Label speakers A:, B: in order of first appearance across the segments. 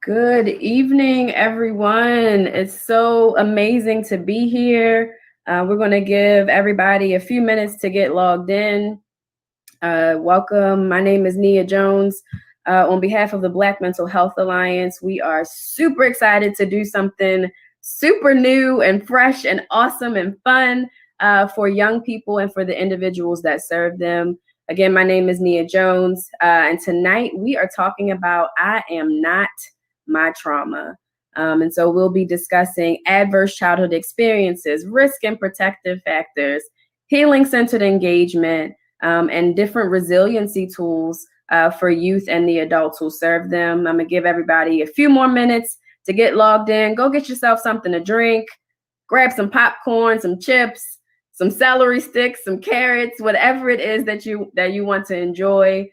A: Good evening, everyone. It's so amazing to be here. We're going to give everybody a few minutes to get logged in. Welcome. My name is Nia Jones. On behalf of the Black Mental Health Alliance, we are super excited to do something super new and fresh and awesome and fun for young people and for the individuals that serve them. Again, my name is Nia Jones, and tonight we are talking about I Am Not My Trauma. And so we'll be discussing adverse childhood experiences, risk and protective factors, healing-centered engagement, and different resiliency tools for youth and the adults who serve them. I'm gonna give everybody a few more minutes to get logged in. Go get yourself something to drink, grab some popcorn, some chips, some celery sticks, some carrots, whatever it is that you want to enjoy.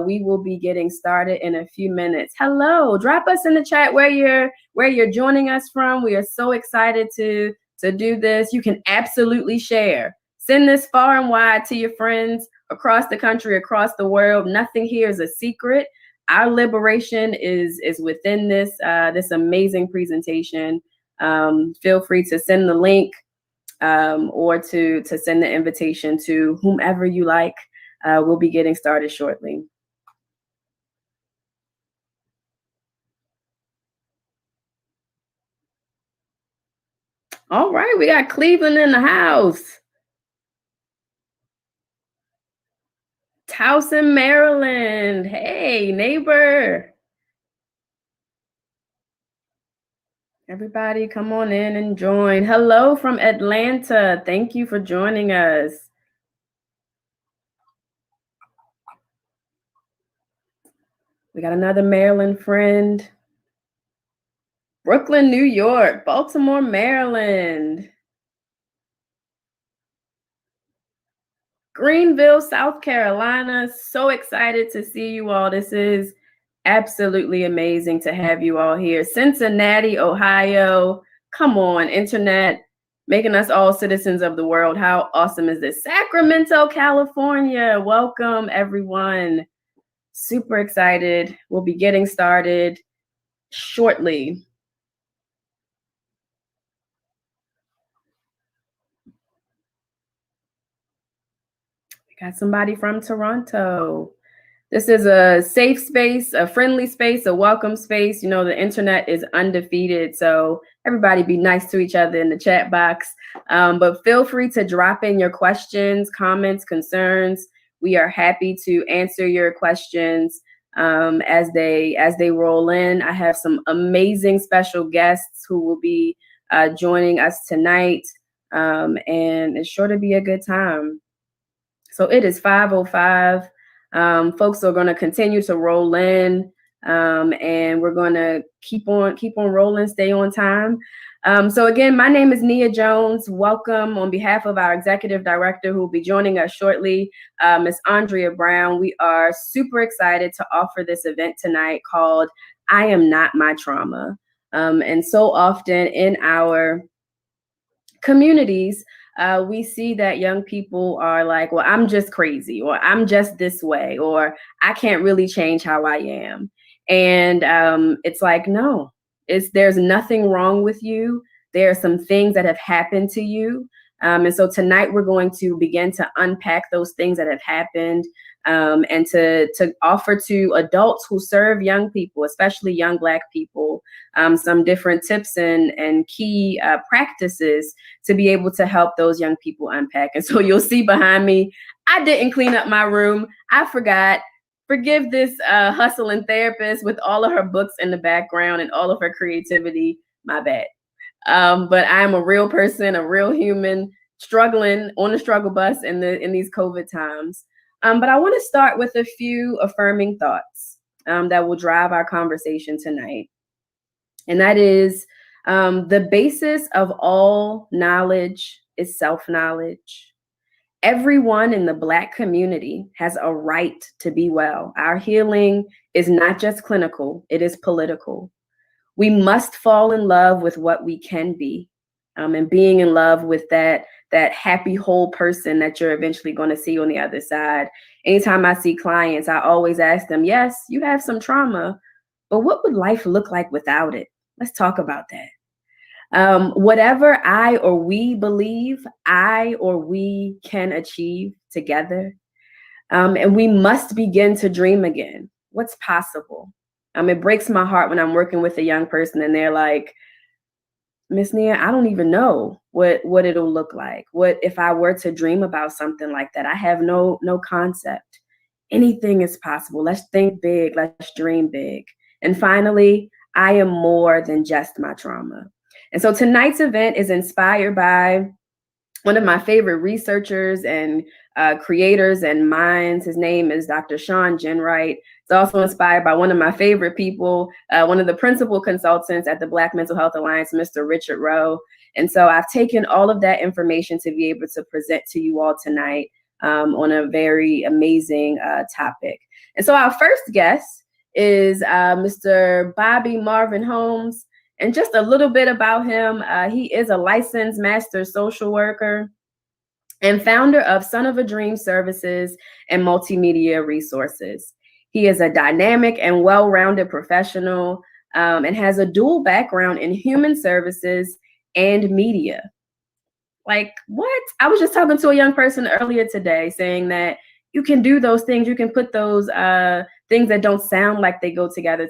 A: We will be getting started in a few minutes. Hello, drop us in the chat where you're joining us from. We are so excited to do this. You can absolutely share. Send this far and wide to your friends across the country, across the world. Nothing here is a secret. Our liberation is within this amazing presentation. Feel free to send the link or to send the invitation to whomever you like. We'll be getting started shortly. All right, we got Cleveland in the house. Towson, Maryland. Hey, neighbor. Everybody come on in and join. Hello from Atlanta. Thank you for joining us. We got another Maryland friend. Brooklyn, New York. Baltimore, Maryland. Greenville, South Carolina. So excited to see you all. This is absolutely amazing to have you all here. Cincinnati, Ohio. Come on, internet, making us all citizens of the world. How awesome is this? Sacramento, California. Welcome, everyone. Super excited. We'll be getting started shortly. We got somebody from Toronto. This is a safe space, a friendly space, a welcome space. You know, the internet is undefeated, so everybody be nice to each other in the chat box. But feel free to drop in your questions, comments, concerns. We are happy to answer your questions as they roll in. I have some amazing special guests who will be joining us tonight, and it's sure to be a good time. So it is 5:05. Folks are going to continue to roll in, and we're going to keep on rolling, stay on time. So again, my name is Nia Jones. Welcome on behalf of our executive director who will be joining us shortly, Ms. Andrea Brown. We are super excited to offer this event tonight called I Am Not My Trauma. And so often in our communities, we see that young people are like, well, I'm just crazy, or I'm just this way, or I can't really change how I am. And it's like, no, there's nothing wrong with you. There are some things that have happened to you. And so tonight we're going to begin to unpack those things that have happened, and to offer to adults who serve young people, especially young Black people, some different tips and key practices to be able to help those young people unpack. And so you'll see behind me, I didn't clean up my room. I forgot. Forgive this hustling therapist with all of her books in the background and all of her creativity. My bad. But I'm a real person, a real human, struggling on the struggle bus in these COVID times. But I want to start with a few affirming thoughts that will drive our conversation tonight. And that is, the basis of all knowledge is self-knowledge. Everyone in the Black community has a right to be well. Our healing is not just clinical, it is political. We must fall in love with what we can be, and being in love with that happy, whole person that you're eventually going to see on the other side. Anytime I see clients, I always ask them, yes, you have some trauma, but what would life look like without it? Let's talk about that. Whatever I or we believe I or we can achieve together, and we must begin to dream again. What's possible? It breaks my heart when I'm working with a young person and they're like, Miss Nia, I don't even know what it'll look like. What if I were to dream about something like that? I have no concept. Anything is possible. Let's think big. Let's dream big. And finally, I am more than just my trauma. And so tonight's event is inspired by one of my favorite researchers and creators and minds. His name is Dr. Sean Ginwright. It's also inspired by one of my favorite people, one of the principal consultants at the Black Mental Health Alliance, Mr. Richard Rowe. And so I've taken all of that information to be able to present to you all tonight on a very amazing topic. And so our first guest is Mr. Bobby Marvin Holmes. And just a little bit about him, he is a licensed master social worker and founder of Son of a Dream Services and Multimedia Resources. He is a dynamic and well-rounded professional and has a dual background in human services and media. Like, what? I was just talking to a young person earlier today saying that you can do those things. You can put those things that don't sound like they go together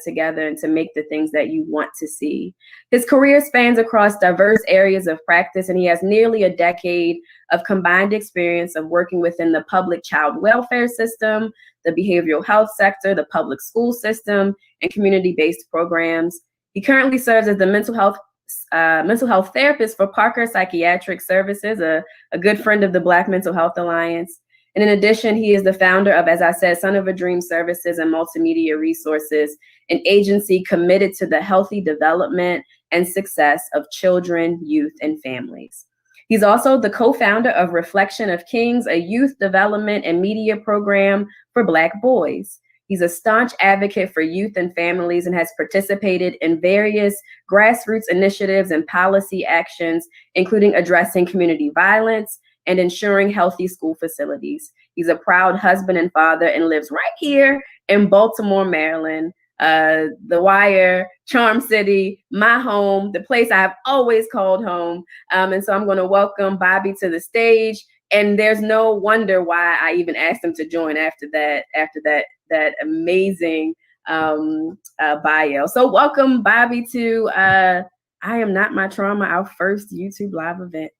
A: and to make the things that you want to see. His career spans across diverse areas of practice, and he has nearly a decade of combined experience of working within the public child welfare system, the behavioral health sector, the public school system, and community-based programs. He currently serves as the mental health therapist for Parker Psychiatric Services, a good friend of the Black Mental Health Alliance. And in addition, he is the founder of, as I said, Son of a Dream Services and Multimedia Resources, an agency committed to the healthy development and success of children, youth, and families. He's also the co-founder of Reflection of Kings, a youth development and media program for Black boys. He's a staunch advocate for youth and families and has participated in various grassroots initiatives and policy actions, including addressing community violence and ensuring healthy school facilities. He's a proud husband and father and lives right here in Baltimore, Maryland, The Wire, Charm City, my home, the place I've always called home. And so I'm going to welcome Bobby to the stage. And there's no wonder why I even asked him to join after that amazing bio. So welcome, Bobby, to I Am Not My Trauma, our first YouTube live event.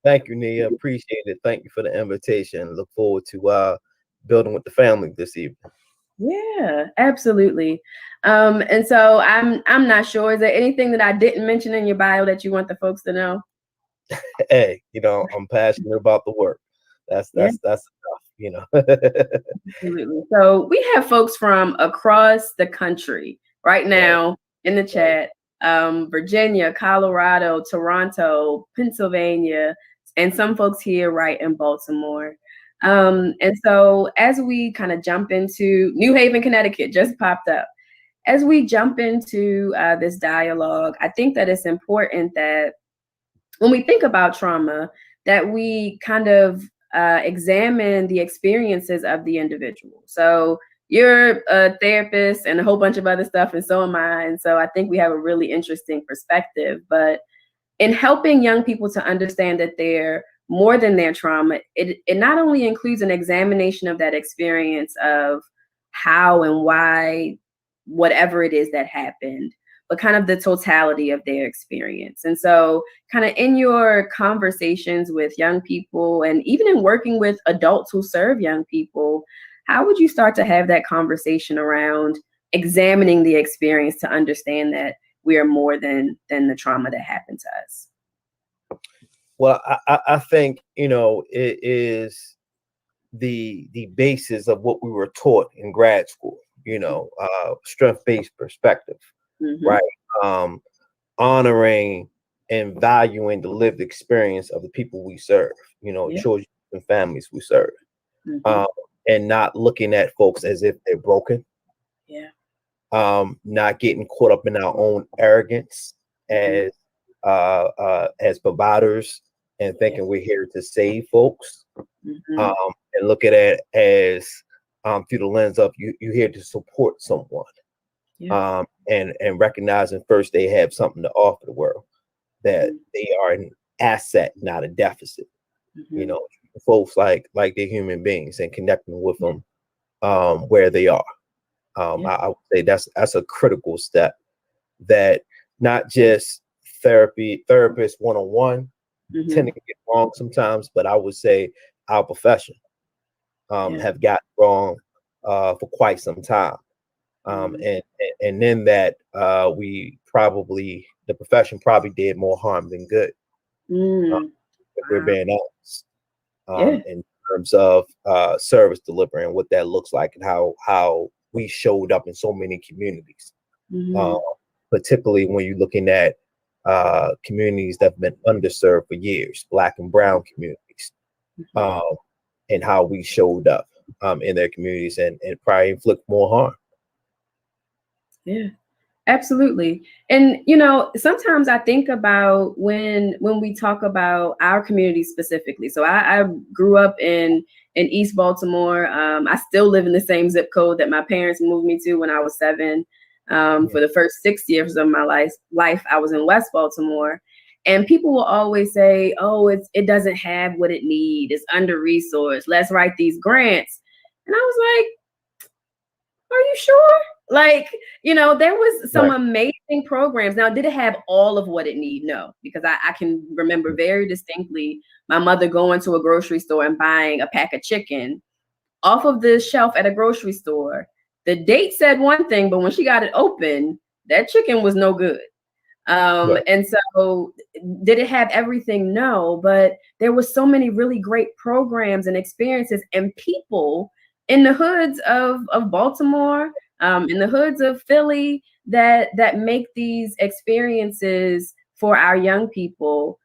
B: Thank you, Nia. Appreciate it. Thank you for the invitation. Look forward to building with the family this evening.
A: Yeah, absolutely. And so I'm not sure. Is there anything that I didn't mention in your bio that you want the folks to know?
B: Hey, I'm passionate about the work. That's enough,
A: Absolutely. So we have folks from across the country right now in the chat. Virginia, Colorado, Toronto, Pennsylvania, and some folks here right in Baltimore. And so as we kind of jump into New Haven, Connecticut, just popped up. As we jump into this dialogue, I think that it's important that when we think about trauma, that we kind of examine the experiences of the individual. So you're a therapist and a whole bunch of other stuff, and so am I. And so I think we have a really interesting perspective. But in helping young people to understand that they're more than their trauma, it not only includes an examination of that experience of how and why whatever it is that happened, but kind of the totality of their experience. And so kind of in your conversations with young people and even in working with adults who serve young people, how would you start to have that conversation around examining the experience to understand that we are more than the trauma that happened to us?
B: Well, I think, it is the basis of what we were taught in grad school, strength-based perspective, right? Honoring and valuing the lived experience of the people we serve, children and families we serve, and not looking at folks as if they're broken. Not getting caught up in our own arrogance as providers and thinking we're here to save folks, and look at it as through the lens of you're here to support someone. And recognizing first they have something to offer the world, that they are an asset, not a deficit. You know, folks like they're human beings and connecting with them where they are. I would say that's a critical step, that not just therapists one-on-one tend to get wrong sometimes, but I would say our profession have gotten wrong for quite some time. And then that the profession probably did more harm than good. If we're being honest, in terms of service delivery and what that looks like, and how we showed up in so many communities, particularly when you're looking at communities that have been underserved for years, Black and Brown communities, and how we showed up in their communities and probably inflict more harm.
A: Yeah, absolutely. And, you know, sometimes I think about when we talk about our community specifically. So I grew up in East Baltimore. I still live in the same zip code that my parents moved me to when I was 7. For the first 6 years of my life, I was in West Baltimore. And people will always say, oh, it doesn't have what it needs. It's under-resourced. Let's write these grants. And I was like, are you sure? Like, you know, there was some amazing programs. Now, did it have all of what it needed? No, because I can remember very distinctly my mother going to a grocery store and buying a pack of chicken off of the shelf at a grocery store. The date said one thing, but when she got it open, that chicken was no good. And so did it have everything? No, but there was so many really great programs and experiences and people in the hoods of Baltimore, in the hoods of Philly that make these experiences for our young people.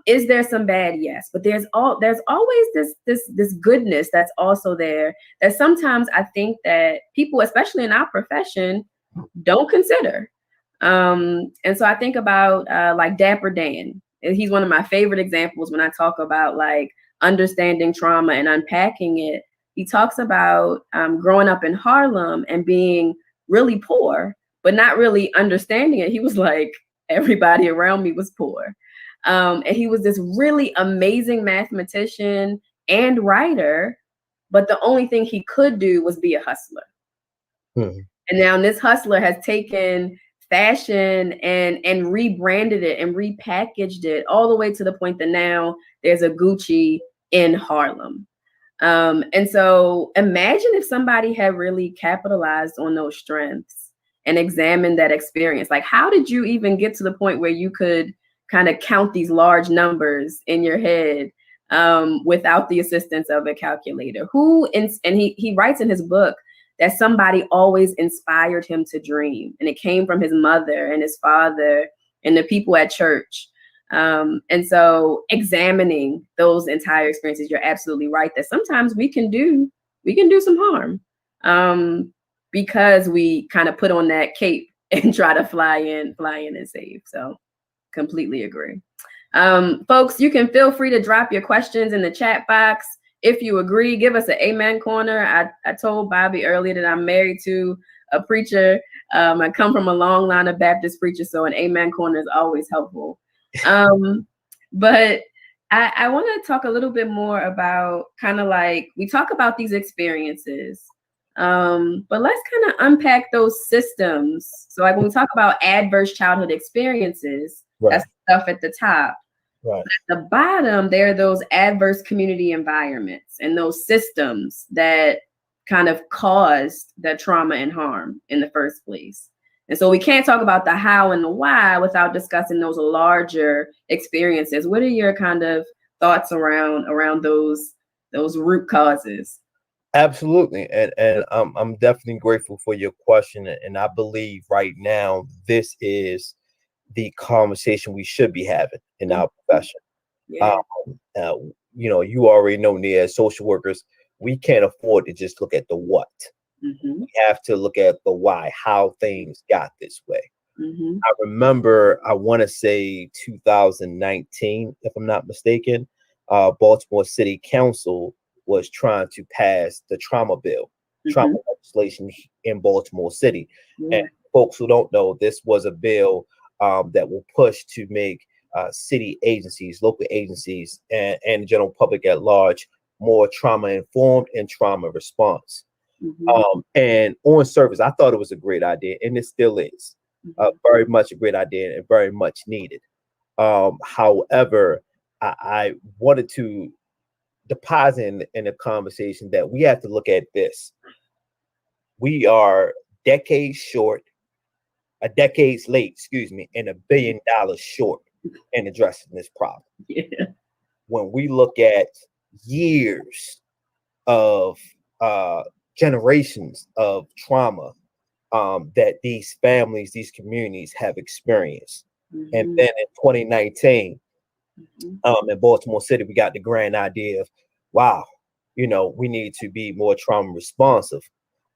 A: Is there some bad? Yes, but there's always this goodness that's also there that sometimes I think that people, especially in our profession, don't consider. And so I think about like Dapper Dan. He's one of my favorite examples when I talk about like understanding trauma and unpacking it. He talks about growing up in Harlem and being really poor, but not really understanding it. He was like, everybody around me was poor. And he was this really amazing mathematician and writer, but the only thing he could do was be a hustler. And now this hustler has taken fashion and rebranded it and repackaged it all the way to the point that now there's a Gucci in Harlem. And so imagine if somebody had really capitalized on those strengths and examined that experience. Like, how did you even get to the point where you could kind of count these large numbers in your head without the assistance of a calculator? And he writes in his book that somebody always inspired him to dream. And it came from his mother and his father and the people at church. And so examining those entire experiences, you're absolutely right that sometimes we can do some harm because we kind of put on that cape and try to fly in and save. So completely agree. Folks, you can feel free to drop your questions in the chat box. If you agree, give us an amen corner. I told Bobby earlier that I'm married to a preacher. I come from a long line of Baptist preachers, so an amen corner is always helpful. But I want to talk a little bit more about kind of like, we talk about these experiences, but let's kind of unpack those systems. So like when we talk about adverse childhood experiences, that's stuff at the top. Right. At the bottom, there are those adverse community environments and those systems that kind of caused the trauma and harm in the first place. And so we can't talk about the how and the why without discussing those larger experiences. What are your kind of thoughts around those root causes?
B: Absolutely. And I'm definitely grateful for your question. And I believe right now, this is the conversation we should be having in our profession. Yeah. You know, you already know, Nia, as social workers, we can't afford to just look at the what. We have to look at the why, how things got this way. I remember, I want to say 2019, if I'm not mistaken, Baltimore City Council was trying to pass the trauma bill, trauma legislation in Baltimore City. And folks who don't know, this was a bill that will push to make city agencies, local agencies, and the general public at large more trauma informed and trauma response. And on surface, I thought it was a great idea, and it still is very much a great idea and very much needed. However, I wanted to deposit in the conversation that we have to look at this. We are decades late, excuse me, and $1 billion short in addressing this problem.
A: Yeah.
B: When we look at years of generations of trauma that these families, these communities have experienced. And then in 2019, in Baltimore City, we got the grand idea of, wow, we need to be more trauma responsive.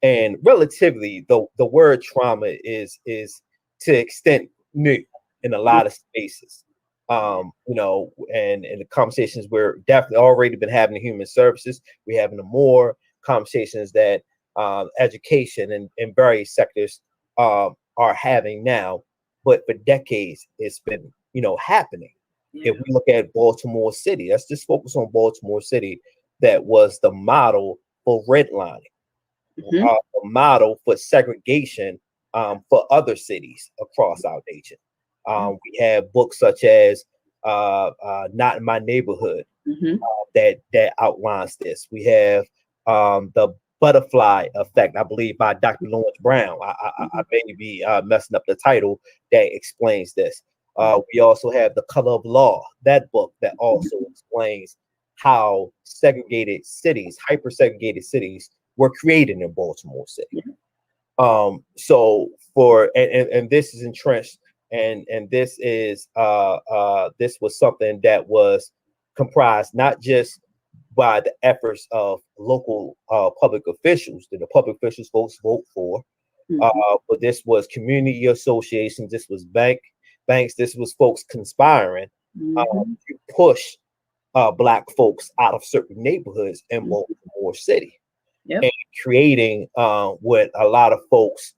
B: And relatively, the word trauma is to extent new in a lot of spaces. And in the conversations we're definitely already been having in human services, we're having more conversations that education and various sectors are having now. But for decades, it's been happening. Yeah. If we look at Baltimore City, let's just focus on Baltimore City. That was the model for redlining, a model for segregation for other cities across our nation. We have books such as Not in My Neighborhood that outlines this. We have the Butterfly Effect, I believe, by Dr. Lawrence Brown. I may be messing up the title, that explains this. We also have The Color of Law, that book that also explains how segregated cities, hyper-segregated cities, were created in Baltimore City. So and this is entrenched, and this is this was something that was comprised not just by the efforts of local public officials that the public officials folks vote for, but this was community associations, this was banks, this was folks conspiring to push Black folks out of certain neighborhoods in Baltimore City, and creating what a lot of folks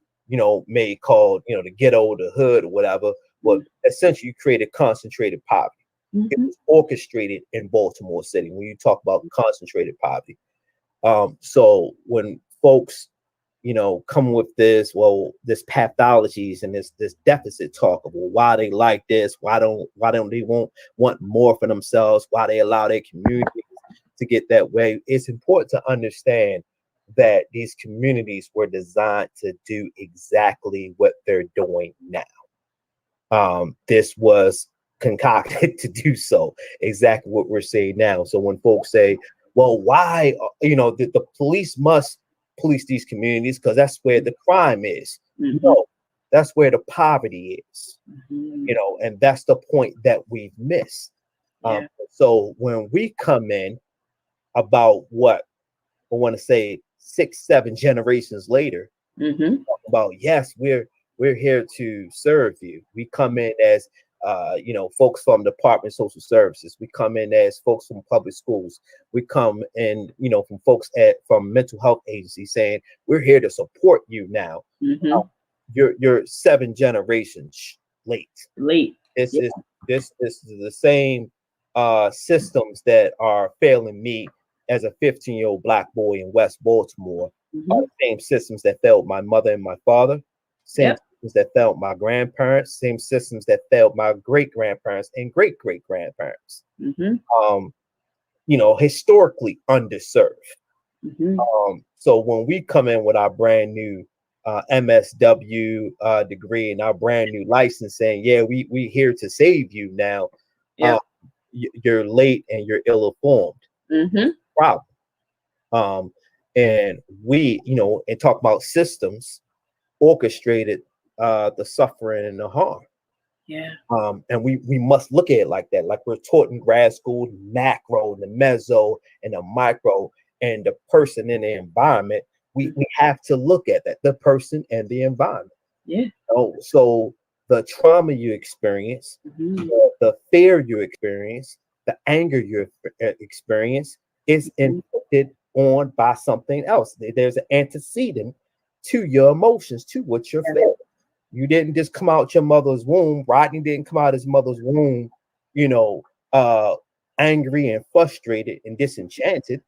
B: may call the ghetto, the hood, or whatever. But essentially, you created concentrated poverty. It was orchestrated in Baltimore City. When you talk about concentrated poverty, so when folks come with this pathologies and this deficit talk of why they like this, why don't they want more for themselves, why they allow their community to get that way. It's important to understand that these communities were designed to do exactly what they're doing now. This was concocted to do so, exactly what we're saying now. So when folks say, well, why the police must police these communities because that's where the crime is. No, that's where the poverty is. And that's the point that we've missed. So when we come in about what I want to say 6-7 generations later, about yes, we're here to serve you. We come in as folks from the Department of Social Services. We come in as folks from public schools. We come in, from folks from mental health agencies saying we're here to support you now. You're 7 generations late. This is the same systems that are failing me as a 15-year-old Black boy in West Baltimore. Are the same systems that failed my mother and my father. Same systems that failed my grandparents, same systems that failed my great-grandparents and great-great-grandparents. Historically underserved. So when we come in with our brand new MSW degree and our brand new license saying, yeah, we here to save you now, you're late and you're ill-informed. Problem. And we, and talk about systems orchestrated the suffering and the harm. And we must look at it like that, like we're taught in grad school, the macro, the meso, and the micro, and the person in the environment. We have to look at that, the person and the environment. So the trauma you experience, the fear you experience, the anger you experience is inflicted on by something else. There's an antecedent to your emotions, to what you're feeling. You didn't just come out your mother's womb. Rodney didn't come out his mother's womb, you know, angry and frustrated and disenchanted.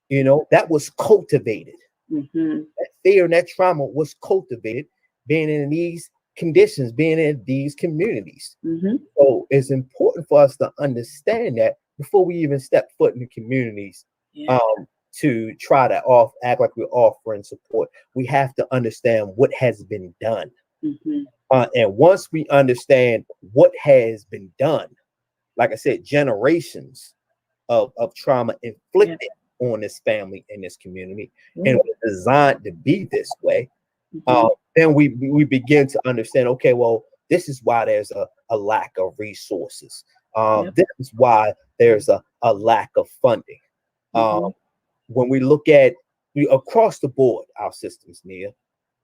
B: You know, that was cultivated. That fear and that trauma was cultivated being in these conditions, being in these communities. So it's important for us to understand that before we even step foot in the communities, to try to act like we're offering support. We have to understand what has been done. And once we understand what has been done, like I said, generations of trauma inflicted on this family and this community, and it was designed to be this way, then we begin to understand, okay, well, this is why there's a lack of resources. This is why there's a lack of funding. When we look at across the board, our systems, Nia,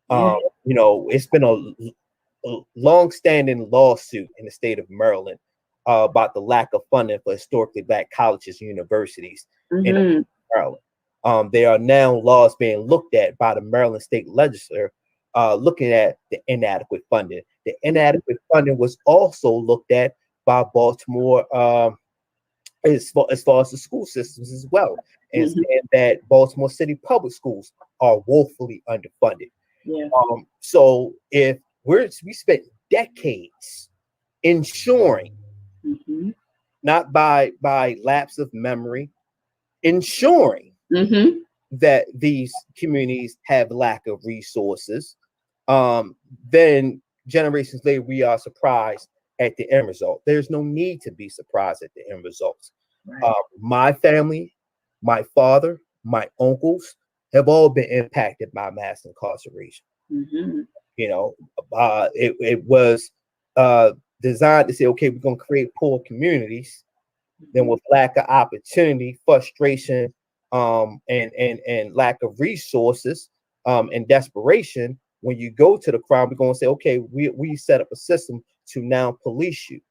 B: you know, it's been a long-standing lawsuit in the state of Maryland about the lack of funding for historically Black colleges and universities in Maryland. There are now laws being looked at by the Maryland State Legislature, looking at the inadequate funding. The inadequate funding was also looked at by Baltimore, as far as the school systems as well, and that Baltimore City public schools are woefully underfunded. So if we spent decades ensuring, not by lapse of memory, ensuring that these communities have lack of resources, then generations later we are surprised at the end result. There's no need to be surprised at the end results. My family, my father, my uncles have all been impacted by mass incarceration. You know, it was designed to say, okay, we're going to create poor communities. Then with lack of opportunity, frustration, and lack of resources, and desperation, when you go to the crime, we're going to say, okay, we set up a system to now police you.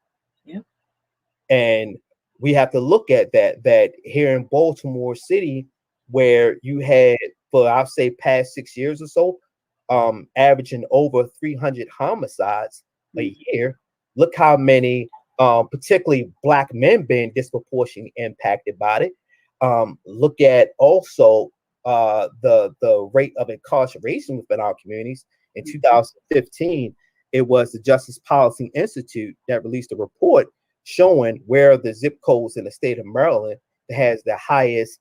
B: And we have to look at that here in Baltimore City, where you had, for I'll say past 6 years or so, averaging over 300 homicides a year. Look how many, particularly Black men being disproportionately impacted by it. Look at also the rate of incarceration within our communities. In 2015, it was the Justice Policy Institute that released a report showing where the zip codes in the state of Maryland that has the highest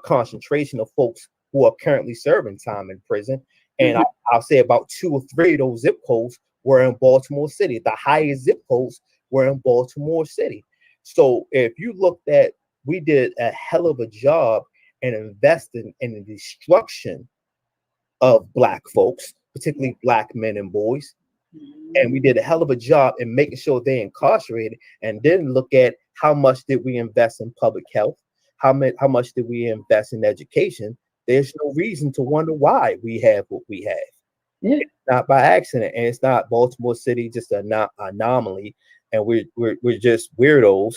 B: concentration of folks who are currently serving time in prison. And I'll say about 2 or 3 of those zip codes were in Baltimore City. The highest zip codes were in Baltimore City. So if you looked at, we did a hell of a job in investing in the destruction of Black folks, particularly Black men and boys. And we did a hell of a job in making sure they're incarcerated, and then look at how much did we invest in public health, how much did we invest in education. There's no reason to wonder why we have what we have. It's not by accident, and it's not Baltimore City just an anomaly, and we're just weirdos.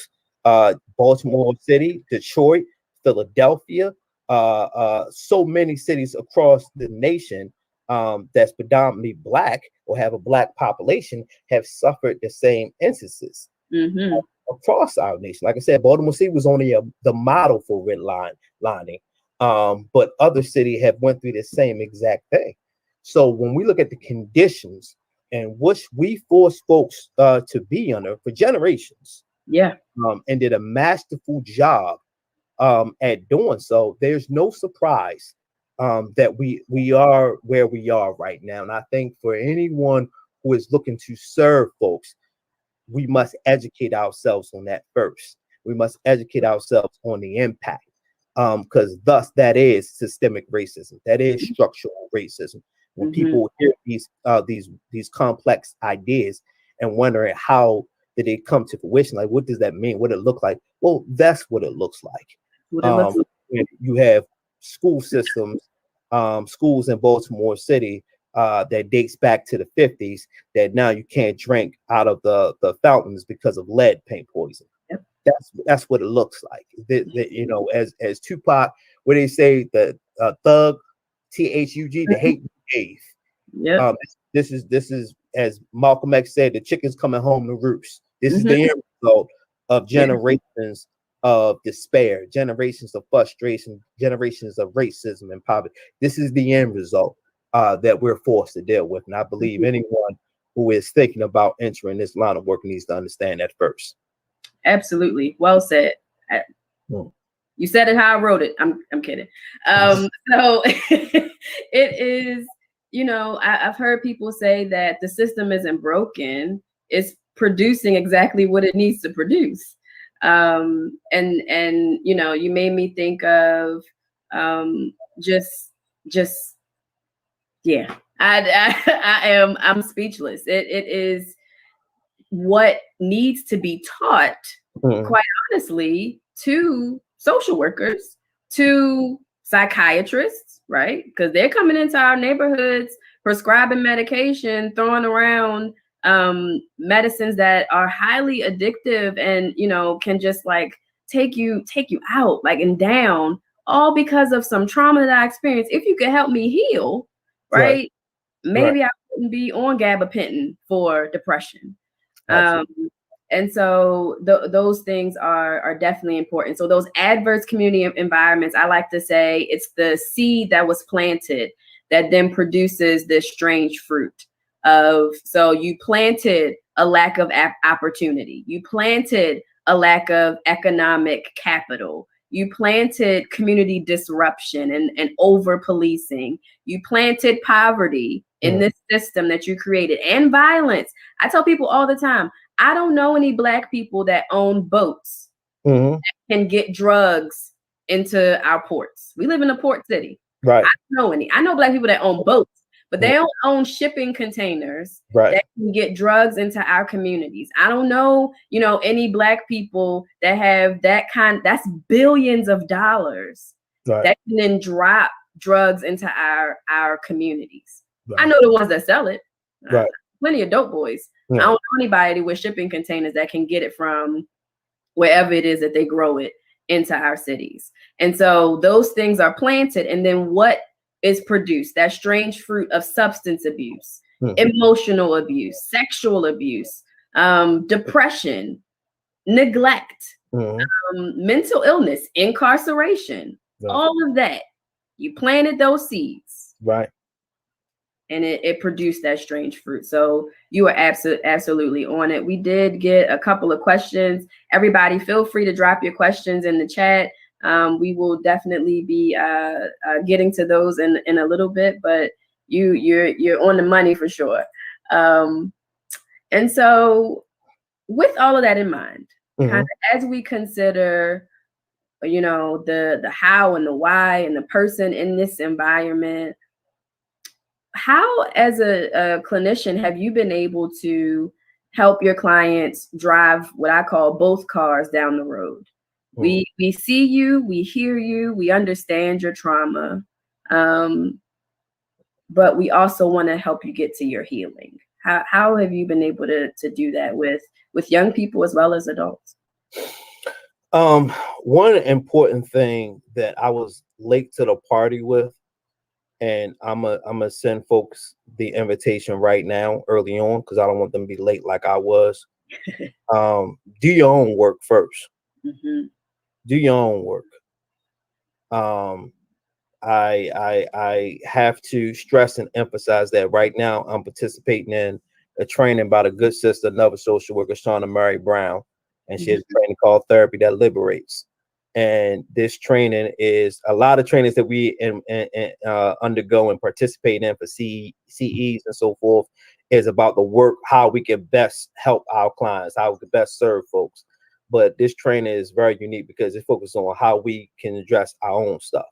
B: Baltimore City, Detroit, Philadelphia, so many cities across the nation that's predominantly Black or have a Black population have suffered the same instances across our nation. Like I said, Baltimore City was only the model for redlining, but other cities have went through the same exact thing. So when we look at the conditions and which we force folks to be under for generations, and did a masterful job at doing so, there's no surprise that we are where we are right now. And I think for anyone who is looking to serve folks, we must educate ourselves on that first. We must educate ourselves on the impact, because thus that is systemic racism, that is structural racism. When people hear these complex ideas and wondering how did it come to fruition, like what does that mean? What it look like? Well, that's what it looks like. You have school systems, schools in Baltimore City that dates back to the 50s, that now you can't drink out of the fountains because of lead paint poison. That's what it looks like. You know, as Tupac, where they say the thug, THUG, the hate you gave. This is as Malcolm X said, the chicken's coming home to roost. This is
A: Mhm.
B: the end result of generations of despair, generations of frustration, generations of racism and poverty. This is the end result that we're forced to deal with. And I believe anyone who is thinking about entering this line of work needs to understand that first.
A: Absolutely. Well said. You said it how I wrote it. I'm kidding. So it is, you know, I've heard people say that the system isn't broken. It's producing exactly what it needs to produce. And you know, you made me think of just yeah. I'm speechless. It is what needs to be taught, quite honestly, to social workers, to psychiatrists, right? Because they're coming into our neighborhoods, prescribing medication, throwing around medicines that are highly addictive and, you know, can just like take you out, like, and down, all because of some trauma that I experienced. If you could help me heal, right? Maybe I wouldn't be on gabapentin for depression. And so those things are definitely important. So those adverse community environments, I like to say it's the seed that was planted that then produces this strange fruit of, so you planted a lack of opportunity. You planted a lack of economic capital. You planted community disruption and over policing. You planted poverty in this system that you created, and violence. I tell people all the time, I don't know any Black people that own boats that can get drugs into our ports. We live in a port city. Right. I don't know any. I know Black people that own boats, but they don't own shipping containers that can get drugs into our communities. I don't know, you know, any Black people that have that's billions of dollars that can then drop drugs into our communities. I know the ones that sell it. Plenty of dope boys. I don't know anybody with shipping containers that can get it from wherever it is that they grow it into our cities. And so those things are planted. And then what is produced? That strange fruit of substance abuse, emotional abuse, sexual abuse, depression, neglect, mental illness, incarceration, all of that. You planted those seeds. Right. And it produced that strange fruit. So you are absolutely on it. We did get a couple of questions. Everybody, feel free to drop your questions in the chat. We will definitely be getting to those in a little bit, but you're on the money for sure. And so with all of that in mind, kind of as we consider, you know, the how and the why and the person in this environment, how, as a clinician, have you been able to help your clients drive what I call both cars down the road? We see you, we hear you, we understand your trauma, but we also want to help you get to your healing. How have you been able to do that with young people as well as adults?
B: One important thing that I was late to the party with, and I'm gonna send folks the invitation right now, early on, because I don't want them to be late like I was. Do your own work first. Do your own work. I have to stress and emphasize that right now I'm participating in a training by the good sister, another social worker, Shauna Mary Brown, and she has a training called Therapy That Liberates. And this training is a lot of trainings that we undergo and participate in for CEs and so forth is about the work, how we can best help our clients, how we can best serve folks. But this training is very unique because it focuses on how we can address our own stuff.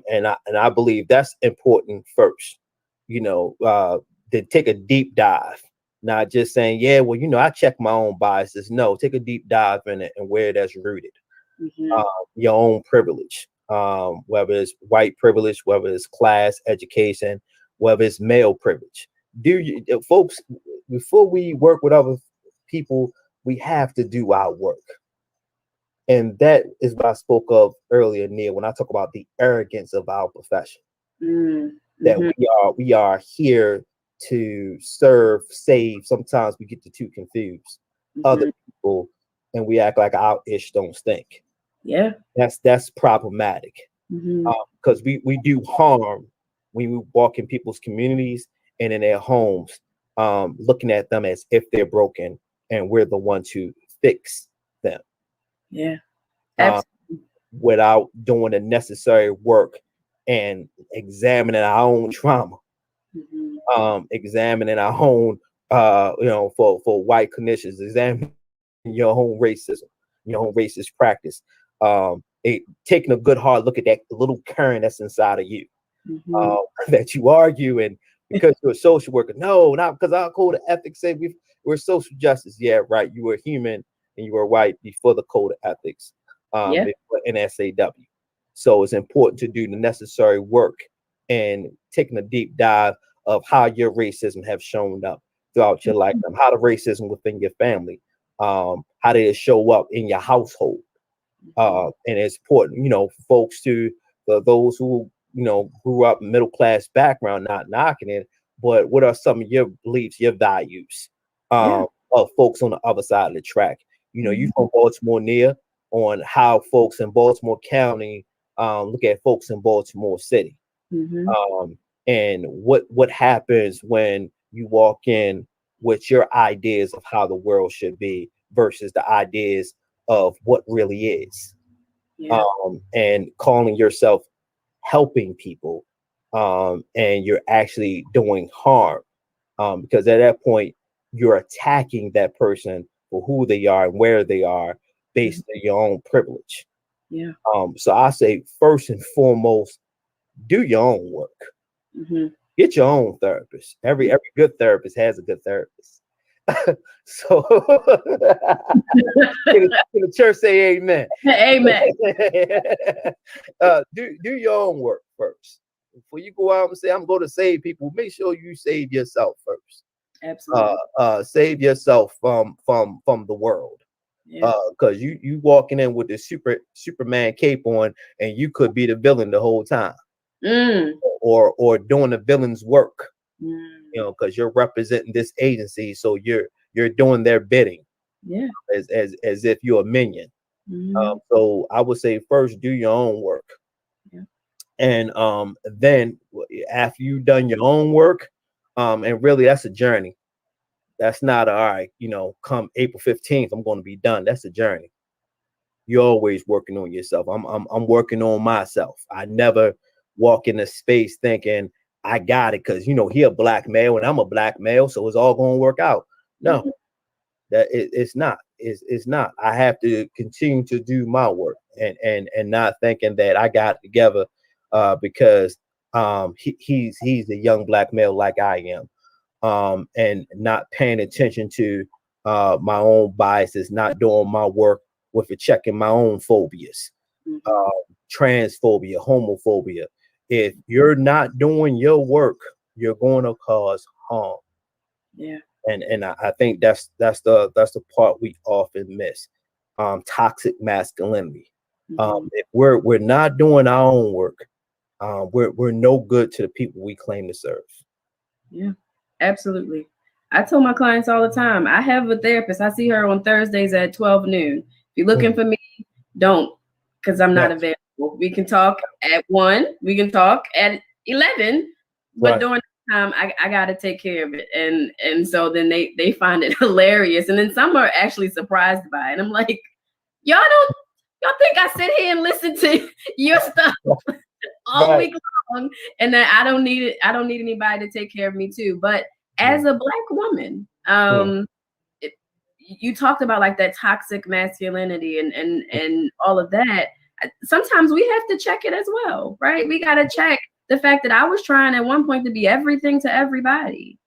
B: And I believe that's important first, you know, to take a deep dive, not just saying, yeah, well, you know, I check my own biases. No, take a deep dive in it and where that's rooted. Your own privilege, whether it's white privilege, whether it's class, education, whether it's male privilege. Folks, before we work with other people, we have to do our work. And that is what I spoke of earlier, Neil, when I talk about the arrogance of our profession. That we are here to serve, save. Sometimes we get the two confused. Other people, and we act like our ish don't stink.
A: Yeah.
B: That's problematic. Because we do harm when we walk in people's communities and in their homes, looking at them as if they're broken, and we're the ones who fix them.
A: Yeah.
B: Without doing the necessary work and examining our own trauma, examining our own, for white clinicians, examining your own racism, your own racist practice, taking a good hard look at that little current that's inside of you, that you argue, and because you're a social worker, no, not because our code of ethics say we're social justice. Yeah, right. You were human and you were white before the code of ethics, before NSAW. So it's important to do the necessary work and taking a deep dive of how your racism have shown up throughout your lifetime, how the racism within your family, how did it show up in your household. And it's important, for folks for those who, grew up middle class background, not knocking it, but what are some of your beliefs, your values, of folks on the other side of the track? You from Baltimore near, on how folks in Baltimore County look at folks in Baltimore City, and what happens when you walk in with your ideas of how the world should be versus the ideas of what really is, and calling yourself helping people, and you're actually doing harm, because at that point you're attacking that person for who they are and where they are based on your own privilege. So I say first and foremost, do your own work. Get your own therapist. Every good therapist has a good therapist. So can the church say amen?
A: Amen.
B: Do your own work first. Before you go out and say, I'm going to save people, make sure you save yourself first.
A: Absolutely.
B: Save yourself from the world. Because you walking in with the Superman cape on, and you could be the villain the whole time. Or doing the villain's work. Because you're representing this agency, so you're doing their bidding, as if you're a minion. So I would say first, do your own work, and then after you've done your own work, and really that's a journey. That's not all right. Come April 15th, I'm going to be done. That's a journey. You're always working on yourself. I'm working on myself. I never walk in a space thinking I got it because he a black male and I'm a black male, so it's all going to work out. No, that it's not. It's not. I have to continue to do my work and not thinking that I got it together because he's a young black male like I am, and not paying attention to my own biases, not doing my work with checking my own phobias, transphobia, homophobia. If you're not doing your work, you're going to cause harm. And I think that's the part we often miss. Toxic masculinity. If we're not doing our own work, we're no good to the people we claim to serve.
A: Yeah, absolutely. I tell my clients all the time, I have a therapist. I see her on Thursdays at 12 noon. If you're looking for me, don't, because I'm not available. We can talk at 1, we can talk at 11, but during the time I gotta take care of it. And so then they find it hilarious. And then some are actually surprised by it. And I'm like, y'all think I sit here and listen to your stuff all week long, and that I don't need anybody to take care of me too. But as a Black woman, you talked about like that toxic masculinity and all of that. Sometimes we have to check it as well, right? We got to check the fact that I was trying at one point to be everything to everybody.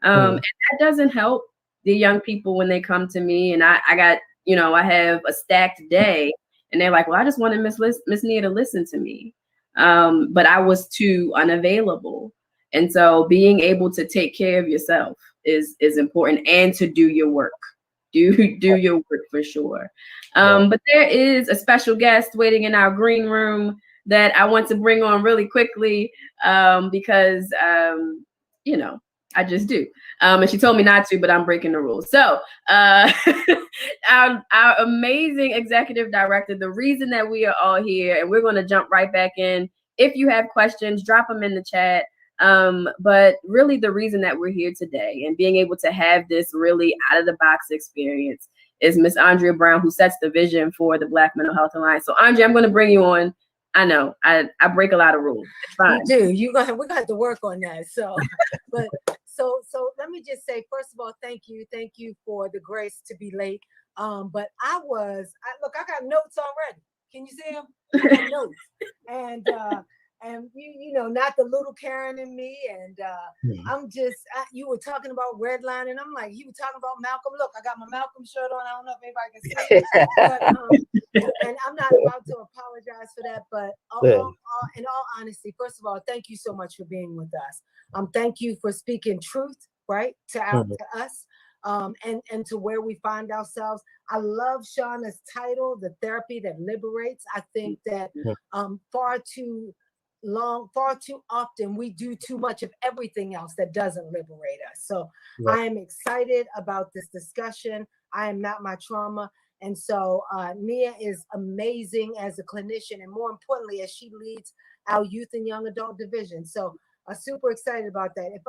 A: And that doesn't help the young people when they come to me, and I got, I have a stacked day and they're like, well, I just wanted Miss Nia to listen to me. But I was too unavailable. And so being able to take care of yourself is important, and to do your work. Do your work for sure. But there is a special guest waiting in our green room that I want to bring on really quickly, because I just do. And she told me not to, but I'm breaking the rules. So our amazing executive director, the reason that we are all here, and we're going to jump right back in. If you have questions, drop them in the chat. But really the reason that we're here today and being able to have this really out of the box experience is Miss Andrea Brown, who sets the vision for the Black Mental Health Alliance. So Andrea, I'm going to bring you on. I know I break a lot of rules. It's fine.
C: You do. We're gonna have to work on that. So, but so let me just say, first of all, thank you for the grace to be late. But I got notes already. Can you see them? I got notes, and you know, not the little Karen in me, and I'm just you were talking about redline, and I'm like, you were talking about Malcolm. Look, I got my Malcolm shirt on. I don't know if anybody can see, but, and I'm not about to apologize for that. But in all honesty, first of all, thank you so much for being with us. Thank you for speaking truth, right, to us. And to where we find ourselves. I love Shauna's title, The Therapy That Liberates. I think that far too often we do too much of everything else that doesn't liberate us. So I am excited about this discussion. I am not my trauma. And so Nia is amazing as a clinician, and more importantly, as she leads our youth and young adult division. So I'm super excited about that. If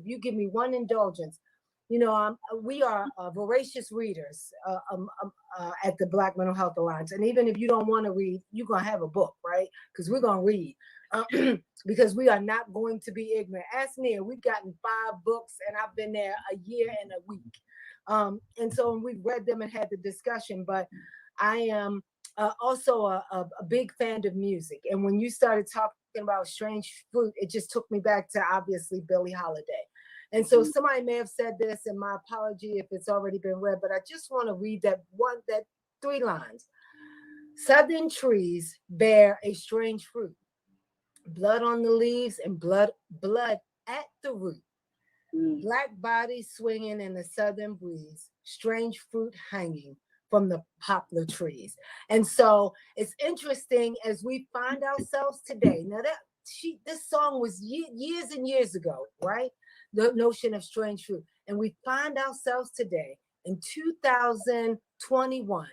C: you give me one indulgence, you know, we are voracious readers at the Black Mental Health Alliance. And even if you don't want to read, you're going to have a book, right? Because we're going to read. Because we are not going to be ignorant. Ask Nia, we've gotten 5 books, and I've been there a year and a week. And so we've read them and had the discussion. But I am also a big fan of music. And when you started talking about Strange Fruit, it just took me back to, obviously, Billie Holiday. And so somebody may have said this, and my apology if it's already been read, but I just want to read that 3 lines. Southern trees bear a strange fruit, blood on the leaves and blood at the root. Black bodies swinging in the southern breeze, strange fruit hanging from the poplar trees. And so it's interesting as we find ourselves today. Now this song was years and years ago, right? The notion of strange fruit. And we find ourselves today in 2021,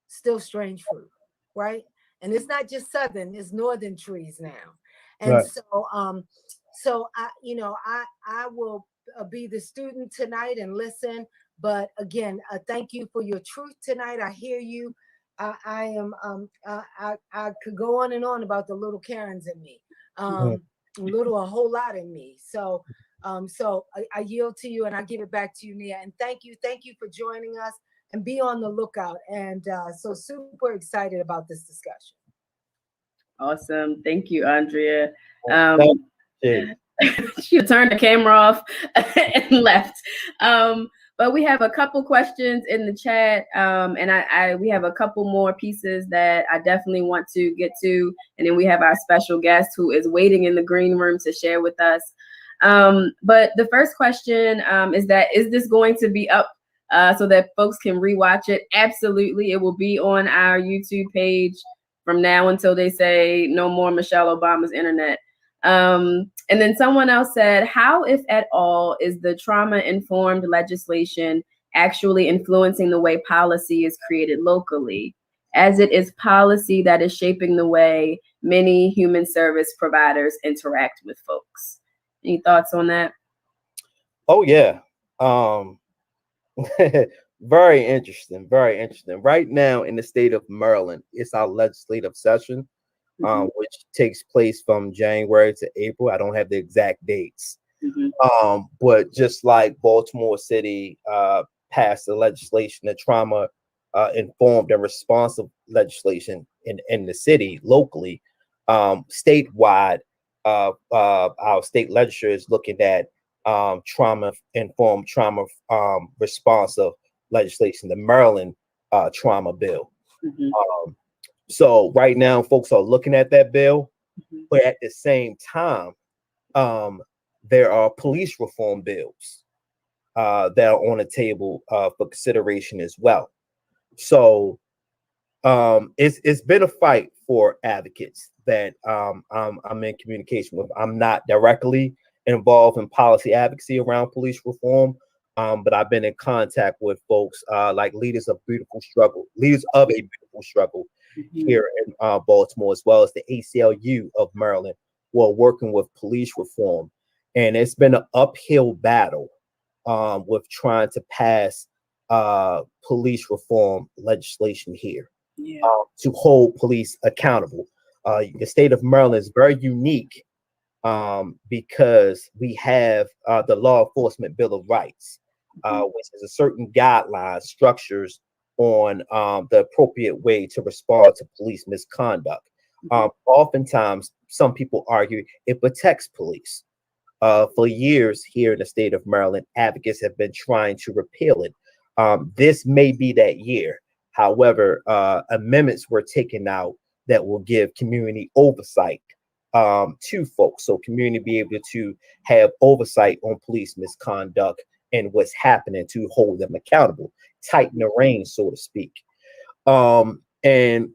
C: still strange fruit, right? And it's not just southern, it's northern trees now. And so I will be the student tonight and listen. But again, thank you for your truth tonight. I hear you. I could go on and on about the little Karens in me, a whole lot in me. So I yield to you and I give it back to you, Nia. And thank you for joining us, and be on the lookout. And so super excited about this discussion.
A: Awesome. Thank you, Andrea.
B: Thank
A: She turned the camera off and left. But we have a couple questions in the chat, and we have a couple more pieces that I definitely want to get to, and then we have our special guest who is waiting in the green room to share with us. But the first question is this going to be up so that folks can rewatch it? Absolutely, it will be on our YouTube page from now until they say no more Michelle Obama's internet. And then someone else said, how, if at all, is the trauma-informed legislation actually influencing the way policy is created locally, as it is policy that is shaping the way many human service providers interact with folks? Any thoughts on that?
B: Oh, yeah. Very interesting. Very interesting. Right now in the state of Maryland, it's our legislative session. Which takes place from January to April. I don't have the exact dates. But just like Baltimore City passed the legislation, the trauma informed and responsive legislation in the city locally, statewide, our state legislature is looking at trauma informed, trauma responsive legislation, the Maryland trauma bill. So right now, folks are looking at that bill, but at the same time, there are police reform bills that are on the table for consideration as well. So it's been a fight for advocates that I'm in communication with. I'm not directly involved in policy advocacy around police reform. But I've been in contact with folks like leaders of a beautiful struggle here in Baltimore, as well as the ACLU of Maryland, who are working with police reform. And it's been an uphill battle with trying to pass police reform legislation here to hold police accountable. The state of Maryland is very unique because we have the Law Enforcement Bill of Rights, which is a certain guidelines, structures on the appropriate way to respond to police misconduct. Oftentimes, some people argue it protects police. For years here in the state of Maryland, advocates have been trying to repeal it. This may be that year. However, amendments were taken out that will give community oversight to folks, so community be able to have oversight on police misconduct and what's happening to hold them accountable, tighten the reins, so to speak. And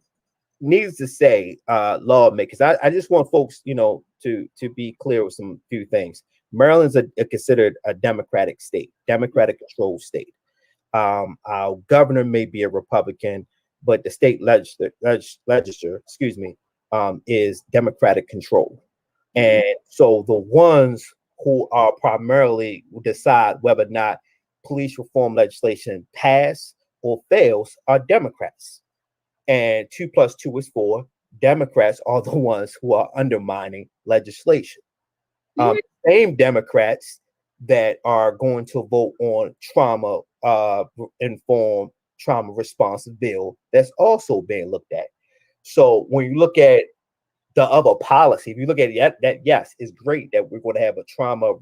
B: needless to say, lawmakers, I just want folks, to be clear with some few things. Maryland's considered a democratic state, democratic controlled state. Our governor may be a Republican, but the state legislature, is democratic controlled. And so the ones who are primarily decide whether or not police reform legislation pass or fails are Democrats. And 2 + 2 is 4. Democrats are the ones who are undermining legislation. Same Democrats that are going to vote on trauma informed, trauma responsive bill that's also being looked at. So when you look at the other policy, if you look at it, that yes, it's great that we're going to have a trauma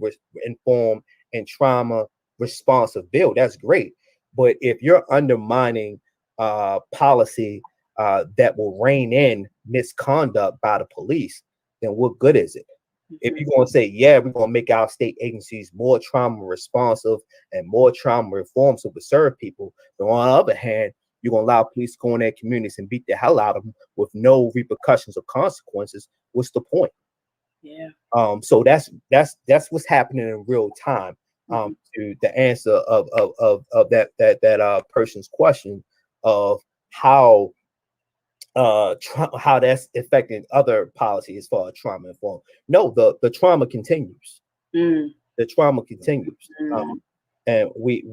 B: informed and trauma responsive bill. That's great. But if you're undermining policy that will rein in misconduct by the police, then what good is it? If you're going to say, yeah, we're going to make our state agencies more trauma responsive and more trauma reform so we serve people, but on the other hand, you're going to allow police to go in their communities and beat the hell out of them with no repercussions or consequences, what's the point?
A: Yeah.
B: So that's what's happening in real time. To the answer of that person's question of how that's affecting other policy as far as trauma informed. No, the trauma continues. The trauma continues, and we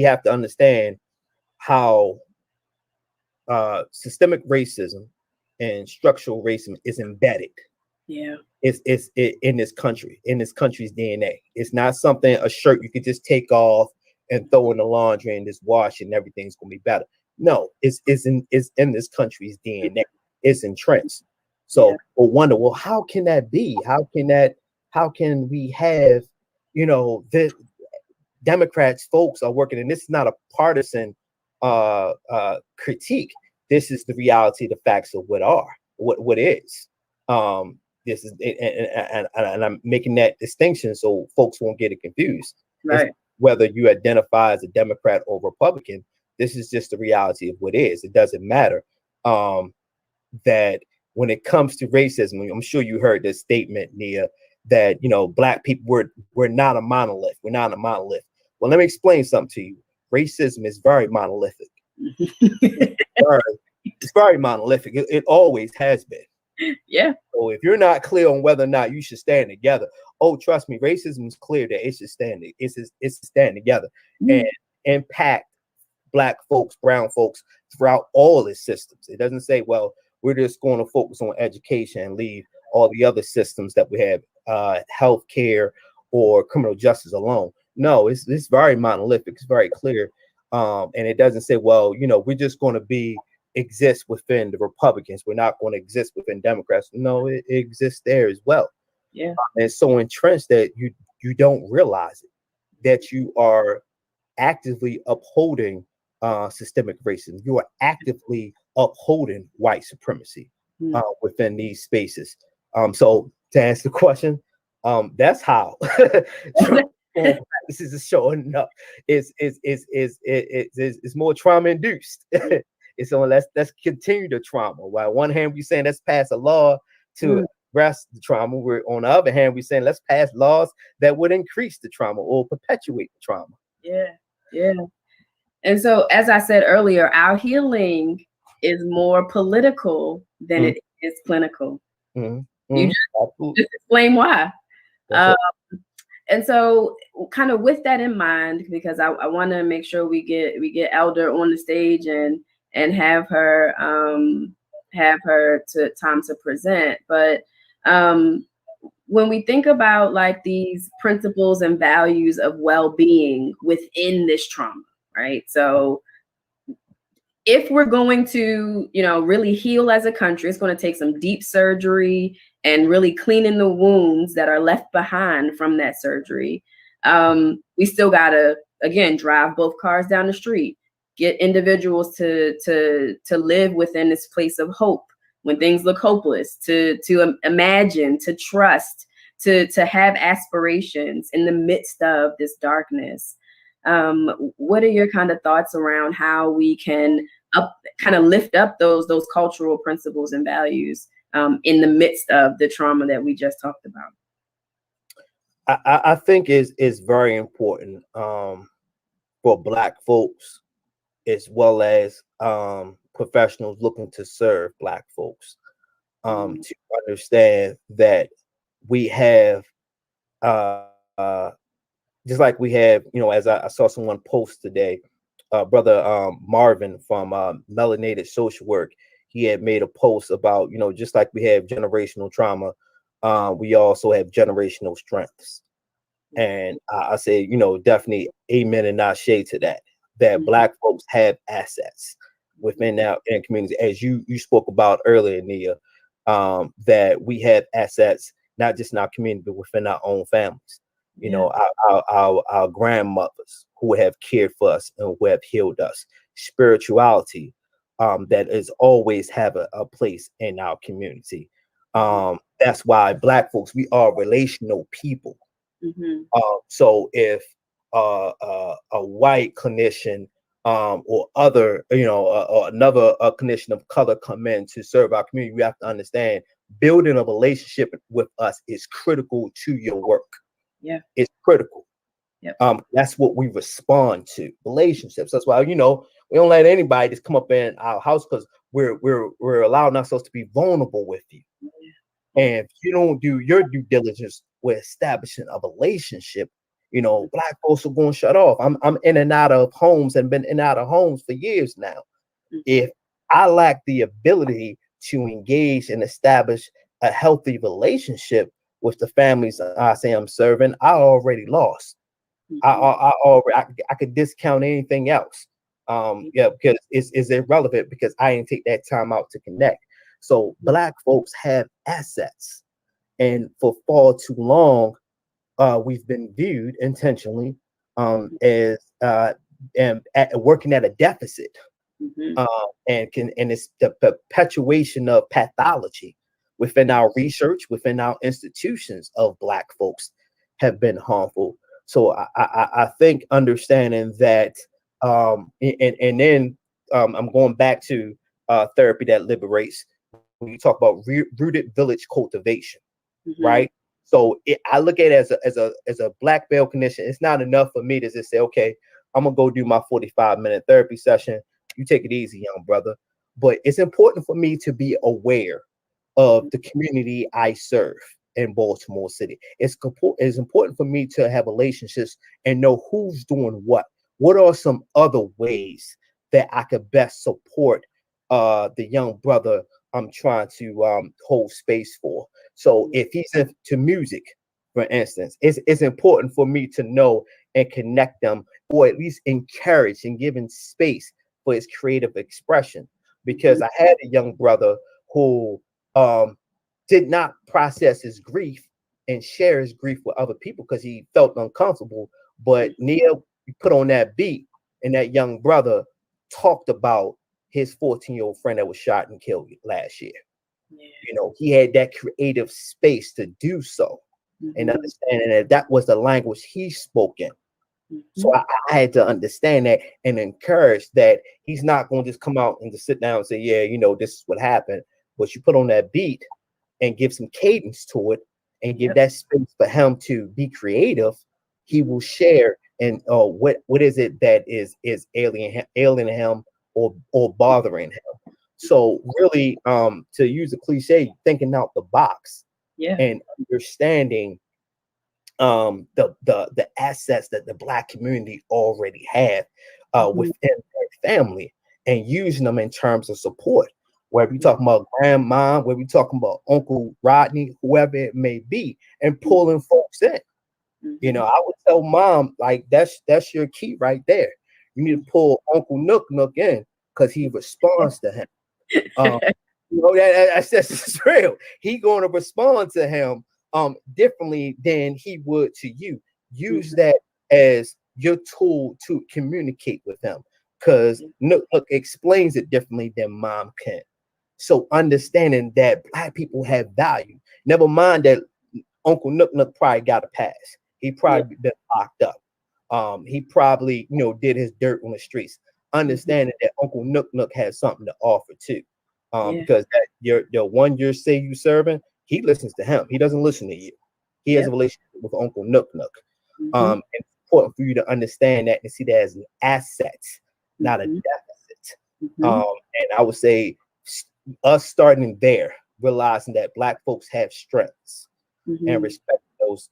B: have to understand how systemic racism and structural racism is embedded.
A: Yeah,
B: it's in this country, in this country's DNA. It's not something, a shirt you could just take off and throw in the laundry and just wash and everything's gonna be better. No, it's in this country's DNA. It's entrenched. So we'll wonder, well, how can that be? How can we have, the Democrats folks are working, and this is not a partisan critique. This is the reality, the facts of what is. This is, and I'm making that distinction so folks won't get it confused.
A: right.
B: Whether you identify as a Democrat or Republican, this is just the reality of what is. It doesn't matter. That when it comes to racism, I'm sure you heard this statement, Nia, that Black people we're not a monolith. We're not a monolith. Well, let me explain something to you. Racism is very monolithic. It's very monolithic. It always has been.
A: Yeah.
B: So if you're not clear on whether or not you should stand together, trust me, racism is clear that it should stand. It's to stand together and impact Black folks, brown folks throughout all its systems. It doesn't say, well, we're just going to focus on education and leave all the other systems that we have, healthcare or criminal justice alone. No, it's very monolithic. It's very clear. And it doesn't say, well, we're just going to exist within the Republicans. We're not going to exist within Democrats. No, it exists there as well.
A: Yeah.
B: And so entrenched that you don't realize it, that you are actively upholding systemic racism. You are actively upholding white supremacy within these spaces. So to answer the question, that's how this is showing up. It's more trauma induced. It's on let's continue the trauma. While on one hand we're saying let's pass a law to address the trauma. We're on the other hand, we're saying let's pass laws that would increase the trauma or perpetuate the trauma.
A: Yeah, yeah. And so, as I said earlier, our healing is more political than it is clinical. You just explain why. And so, kind of with that in mind, because I want to make sure we get Elder on the stage and have her to time to present. But when we think about like these principles and values of well-being within this trauma, right? So if we're going to, really heal as a country, it's going to take some deep surgery and really cleaning the wounds that are left behind from that surgery. We still got to, again, drive both cars down the street, get individuals to live within this place of hope when things look hopeless, to imagine, to trust, to have aspirations in the midst of this darkness. What are your kind of thoughts around how we can kind of lift up those cultural principles and values in the midst of the trauma that we just talked about?
B: I think is very important for Black folks as well as professionals looking to serve Black folks to understand that we have just like we have, as I saw someone post today, brother Marvin from Melanated Social Work, he had made a post about, just like we have generational trauma, we also have generational strengths. And I say, definitely amen and not shade to that Black folks have assets within our community, as you spoke about earlier, Nia, that we have assets, not just in our community, but within our own families. Our grandmothers who have cared for us and who have healed us, spirituality that is always have a place in our community. That's why Black folks, we are relational people. So if a white clinician or other, or another clinician of color come in to serve our community, we have to understand building a relationship with us is critical to your work.
A: Yeah,
B: it's critical.
A: Yep.
B: That's what we respond to, relationships. That's why, we don't let anybody just come up in our house, because we're allowing ourselves to be vulnerable with you. And if you don't do your due diligence with establishing a relationship, Black folks are going to shut off. I'm in and out of homes and been in and out of homes for years now. If I lack the ability to engage and establish a healthy relationship with the families I say I'm serving, I already lost. I could discount anything else. Because it's irrelevant, because I didn't take that time out to connect. So Black folks have assets, and for far too long, we've been viewed intentionally as working at a deficit, and it's the perpetuation of pathology within our research, within our institutions of Black folks have been harmful. So I think understanding that, and then I'm going back to therapy that liberates. When you talk about rooted village cultivation, right? So I look at it as a Black belt clinician. It's not enough for me to just say, okay, I'm gonna go do my 45-minute therapy session. You take it easy, young brother. But it's important for me to be aware of the community I serve in Baltimore City. It's important for me to have relationships and know who's doing what. What are some other ways that I could best support the young brother I'm trying to hold space for? So if he's into music, for instance, it's important for me to know and connect them, or at least encourage and giving space for his creative expression. Because I had a young brother who did not process his grief and share his grief with other people because he felt uncomfortable. But Nia put on that beat, and that young brother talked about his 14-year-old friend that was shot and killed last year. He had that creative space to do so, and understanding that was the language he spoke in. So I had to understand that and encourage that he's not going to just come out and just sit down and say, yeah, this is what happened. But you put on that beat and give some cadence to it and give that space for him to be creative, he will share and what is it that is alienating him or bothering him. So really, to use a cliche, thinking out the box and understanding the assets that the Black community already have within their family and using them in terms of support. Whether we talking about grandma, whether we talking about Uncle Rodney, whoever it may be, and pulling folks in. You know, I would tell mom, like, that's your key right there. You need to pull Uncle Nook in because he responds to him. You know, that's just real. He going to respond to him differently than he would to you. Use that as your tool to communicate with him, because Nook explains it differently than mom can. So understanding that Black people have value. Never mind that Uncle Nook probably got a pass. He probably been locked up. He probably, you know, did his dirt on the streets. Understanding that Uncle Nook has something to offer too. Because that your one you say you serving, he listens to him. He doesn't listen to you. He has a relationship with Uncle Nook. And it's important for you to understand that and see that as an asset, not a deficit. And I would say us starting there, realizing that Black folks have strengths and respect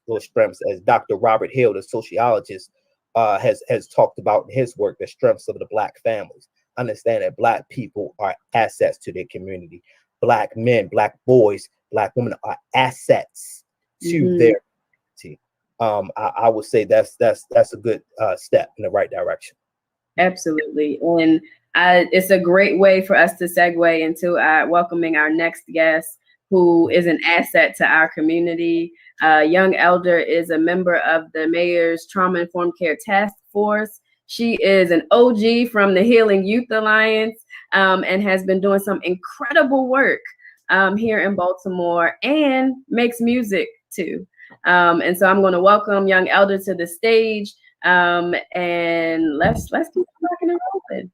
B: those strengths, as Dr. Robert Hill, the sociologist, has talked about in his work, the strengths of the Black families. Understand that Black people are assets to their community. Black men, Black boys, Black women are assets to their community. I would say that's a good step in the right direction.
A: Absolutely. And it's a great way for us to segue into welcoming our next guest, who is an asset to our community. Young Elder is a member of the Mayor's Trauma-Informed Care Task Force. She is an OG from the Healing Youth Alliance and has been doing some incredible work here in Baltimore and makes music too. And so I'm going to welcome Young Elder to the stage, and let's keep rocking and rolling.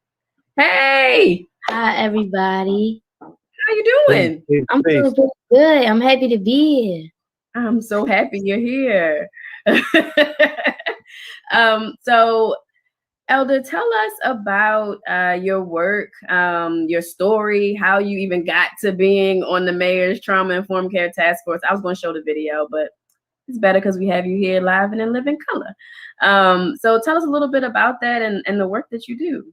A: Hey,
D: hi everybody.
A: How you doing?
D: I'm doing good. I'm happy to be here.
A: I'm so happy you're here. So Elder, tell us about your work, your story, how you even got to being on the Mayor's Trauma-Informed Care Task Force. I was going to show the video, but it's better because we have you here live and in living color. So tell us a little bit about that and the work that you do.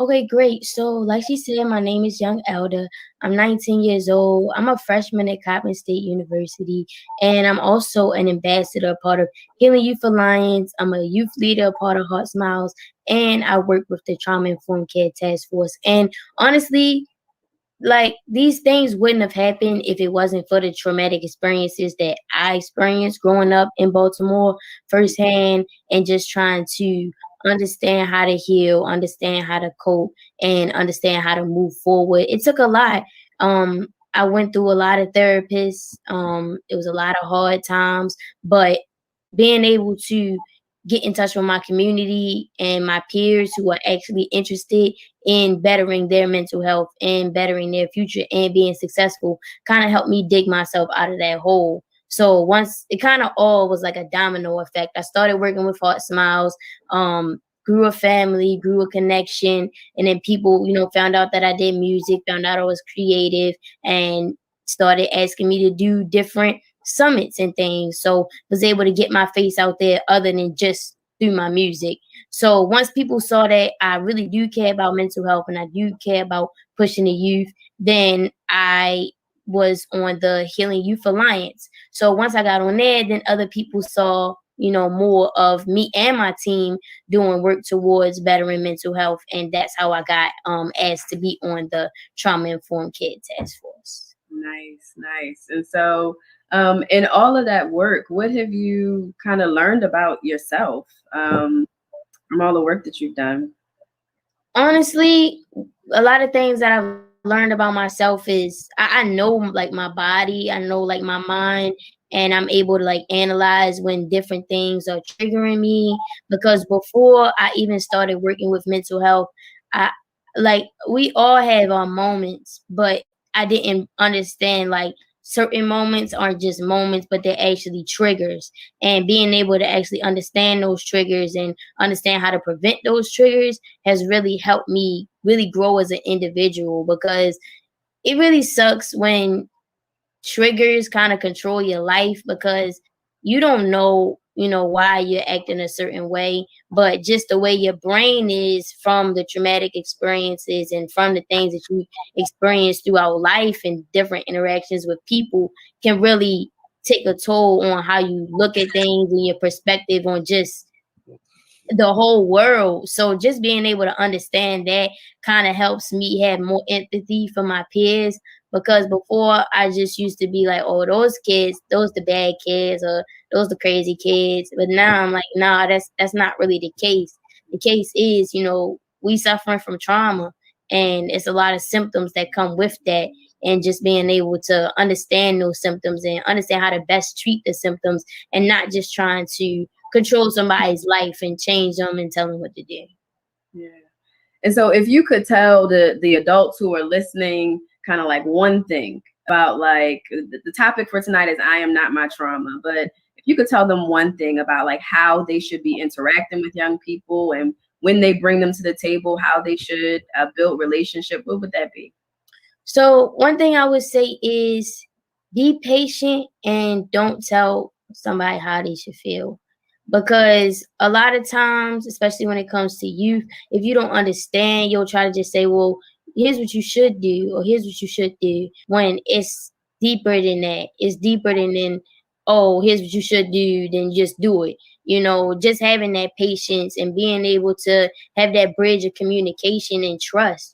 D: Okay, great. So like she said, my name is Young Elder. I'm 19 years old. I'm a freshman at Coppin State University, and I'm also an ambassador, part of Healing Youth Alliance. I'm a youth leader, part of Heart Smiles, and I work with the Trauma-Informed Care Task Force. And honestly, like, these things wouldn't have happened if it wasn't for the traumatic experiences that I experienced growing up in Baltimore firsthand, and just trying to understand how to heal, understand how to cope, and understand how to move forward. It took a lot. I went through a lot of therapists. It was a lot of hard times, but being able to get in touch with my community and my peers who are actually interested in bettering their mental health and bettering their future and being successful kind of helped me dig myself out of that hole. So once it kind of all was like a domino effect, I started working with Heart Smiles, grew a family, grew a connection, and then people, you know, found out that I did music, found out I was creative, and started asking me to do different summits and things. So was able to get my face out there other than just through my music. So once people saw that I really do care about mental health and I do care about pushing the youth, then I was on the Healing Youth Alliance. So once I got on there, then other people saw, you know, more of me and my team doing work towards bettering mental health. And that's how I got asked to be on the Trauma-Informed Care Task Force.
A: Nice. And so in all of that work, what have you kind of learned about yourself from all the work that you've done?
D: Honestly, a lot of things that I've learned about myself is I know like my body, I know like my mind, and I'm able to like analyze when different things are triggering me. Because before I even started working with mental health, we all have our moments, but I didn't understand like certain moments aren't just moments, but they're actually triggers. And being able to actually understand those triggers and understand how to prevent those triggers has really helped me really grow as an individual, because it really sucks when triggers kind of control your life, because you don't know, why you're acting a certain way, but just the way your brain is from the traumatic experiences and from the things that you experience throughout life and different interactions with people can really take a toll on how you look at things and your perspective on just the whole world. So just being able to understand that kind of helps me have more empathy for my peers, because before I just used to be like, oh, those kids, those the bad kids, or those the crazy kids. But now I'm like, nah, that's not really the case. The case is, we suffering from trauma, and it's a lot of symptoms that come with that. And just being able to understand those symptoms and understand how to best treat the symptoms, and not just trying to control somebody's life and change them and tell them what to do.
A: Yeah. And so if you could tell the adults who are listening kind of like one thing about, like, the topic for tonight is I am not my trauma, but if you could tell them one thing about like how they should be interacting with young people, and when they bring them to the table, how they should build relationship, what would that be?
D: So one thing I would say is be patient and don't tell somebody how they should feel. Because a lot of times, especially when it comes to youth, if you don't understand, you'll try to just say, well, here's what you should do, or here's what you should do, when it's deeper than that. It's deeper than, oh, here's what you should do, then just do it. Just having that patience and being able to have that bridge of communication and trust.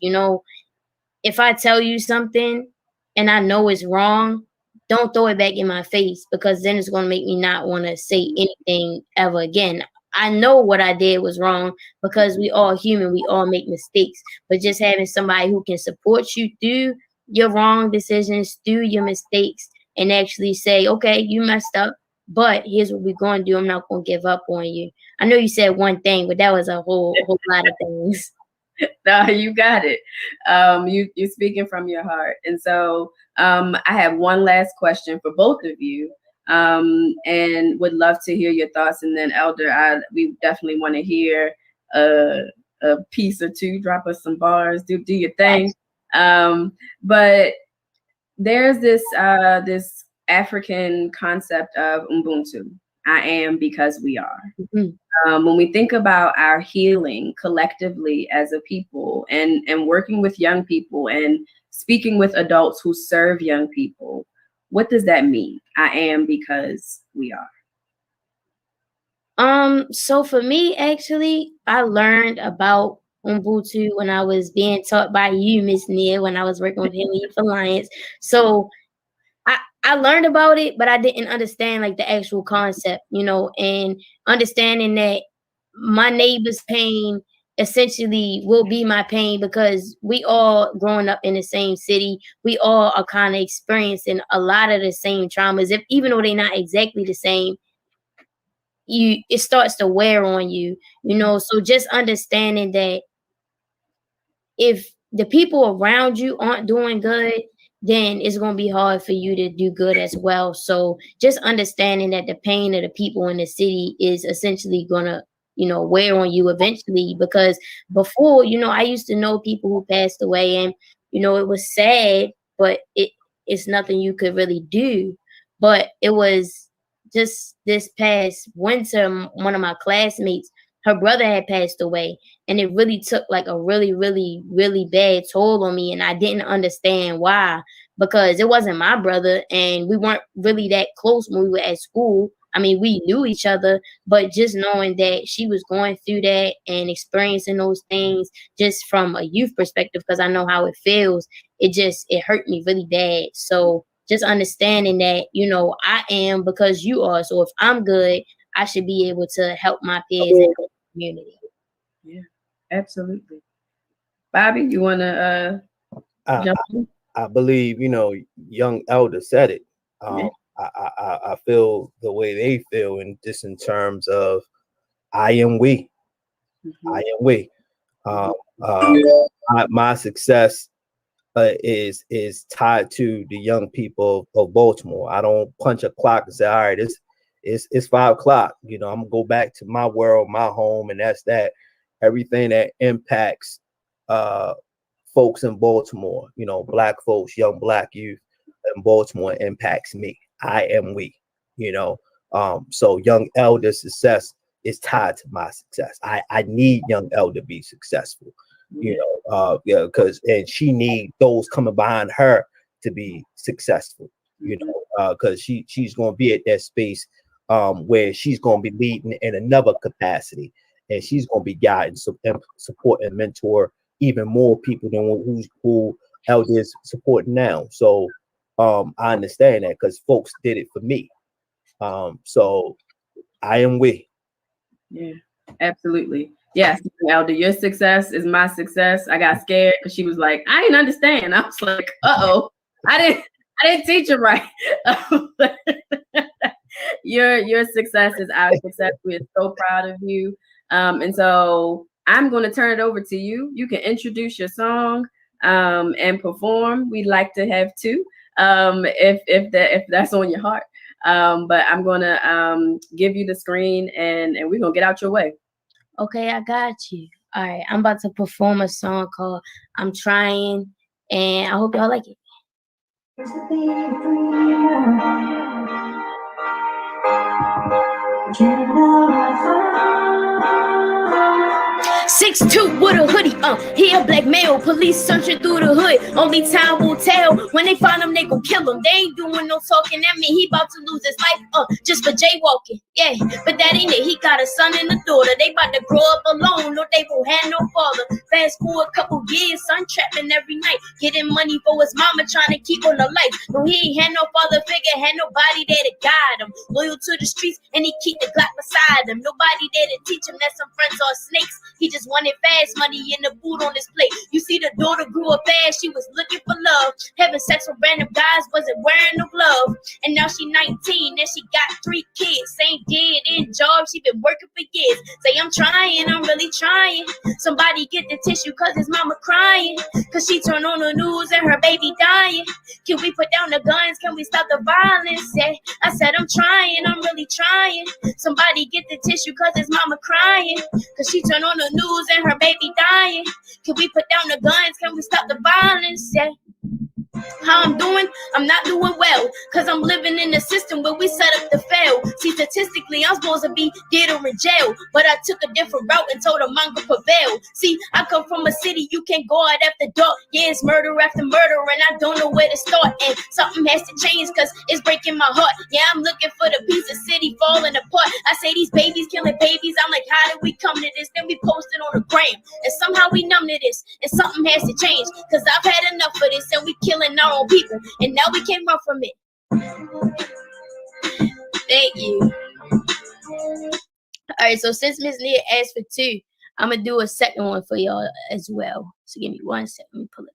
D: If I tell you something and I know it's wrong, don't throw it back in my face, because then it's going to make me not want to say anything ever again. I know what I did was wrong, because we all human, we all make mistakes. But just having somebody who can support you through your wrong decisions, through your mistakes, and actually say, okay, you messed up, but here's what we're going to do. I'm not going to give up on you. I know you said one thing, but that was a whole lot of things.
A: No, you got it. You're speaking from your heart. And so I have one last question for both of you, and would love to hear your thoughts. And then Elder, we definitely want to hear a piece or two. Drop us some bars. Do your thing. But there's this African concept of Ubuntu. I am because we are.
D: Mm-hmm.
A: When we think about our healing collectively as a people, and working with young people and speaking with adults who serve young people, what does that mean? I am because we are.
D: So for me, actually, I learned about Ubuntu when I was being taught by you, Miss Nia, when I was working with Healing Youth Alliance. So I learned about it, but I didn't understand like the actual concept, and understanding that my neighbor's pain essentially will be my pain, because we all growing up in the same city, we all are kind of experiencing a lot of the same traumas, even though they're not exactly the same. It starts to wear on you, so just understanding that if the people around you aren't doing good, then it's going to be hard for you to do good as well. So just understanding that the pain of the people in the city is essentially going to, wear on you eventually. Because before, I used to know people who passed away, and, it was sad, but it's nothing you could really do. But it was just this past winter, one of my classmates, her brother had passed away, and it really took like a really, really, really bad toll on me. And I didn't understand why, because it wasn't my brother, and we weren't really that close when we were at school. I mean, we knew each other, but just knowing that she was going through that and experiencing those things just from a youth perspective, because I know how it feels, it hurt me really bad. So just understanding that, I am because you are. So if I'm good, I should be able to help my peers and help the community.
A: Yeah, absolutely. Bobby, you want to jump in?
B: I believe, young Elder said it. I feel the way they feel, and just in terms of I am we.
A: Mm-hmm.
B: I am we. My success is tied to the young people of Baltimore. I don't punch a clock and say, all right, it's 5 o'clock. You know, I'm gonna go back to my world, my home, and that's that. Everything that impacts folks in Baltimore, you know, Black folks, young Black youth in Baltimore impacts me. I am we, you know. So Young Elder's success is tied to my success. I need Young Elder to be successful, you know, because and she need those coming behind her to be successful, you know, because she's gonna be at that space where she's gonna be leading in another capacity, and she's gonna be guiding, support, and mentor even more people than who Elders supporting now. So I understand that because folks did it for me. So I am we.
A: Yeah, absolutely. Yes, Elder, your success is my success. I got scared because she was like, I didn't understand. I was like, uh-oh, I didn't teach her right. Your success is our success. We're so proud of you. And so I'm going to turn it over to you. You can introduce your song and perform. We'd like to have two, if that's on your heart. But I'm going to give you the screen and we're going to get out your way.
D: Okay, I got you. All right, I'm about to perform a song called I'm Trying, and I hope y'all like it. 6'2" with a hoodie, he a black male. Police searching through the hood. Only time will tell. When they find him, they gon' kill him. They ain't doing no talking at me. He about to lose his life, just for jaywalking. Yeah, but that ain't it. He got a son and a daughter. They about to grow up alone. No, they won't have no father. Fast forward a couple years, son trapping every night, getting money for his mama, trying to keep on the life. No, he ain't had no father figure, had nobody there to guide him. Loyal to the streets, and he keep the Glock beside him. Nobody there to teach him that some friends are snakes. He just wanted fast money and the food on his plate. You see, the daughter grew up fast. She was looking for love, having sex with random guys, wasn't wearing no glove. And now she 19 and she got 3 kids. Same dead end job, she been working for years. Say, I'm trying, I'm really trying. Somebody get the tissue cause his mama crying, cause she turned on the news and her baby dying. Can we put down the guns? Can we stop the violence? Yeah, I said, I'm trying, I'm really trying. Somebody get the tissue cause his mama crying, cause she turned on the news and her baby dying. Can we put down the guns? Can we stop the violence? Yeah. How I'm doing? I'm not doing well, cause I'm living in a system where we set up to fail. See, statistically, I'm supposed to be dead or in jail, but I took a different route and told them I'm gonna prevail. See, I come from a city you can't go out after dark. Yeah, it's murder after murder, and I don't know where to start. And something has to change, cause it's breaking my heart. Yeah, I'm looking for the piece of city falling apart. I say these babies killing babies. I'm like, how did we come to this? Then we post it on the gram, and somehow we numb to this. And something has to change, cause I've had enough of this, and we killing our own people, and now we can't run from it. Thank you. All right, so since Miss Leah asked for 2, I'm gonna do a second one for y'all as well. So give me 1 second. Let me pull it up.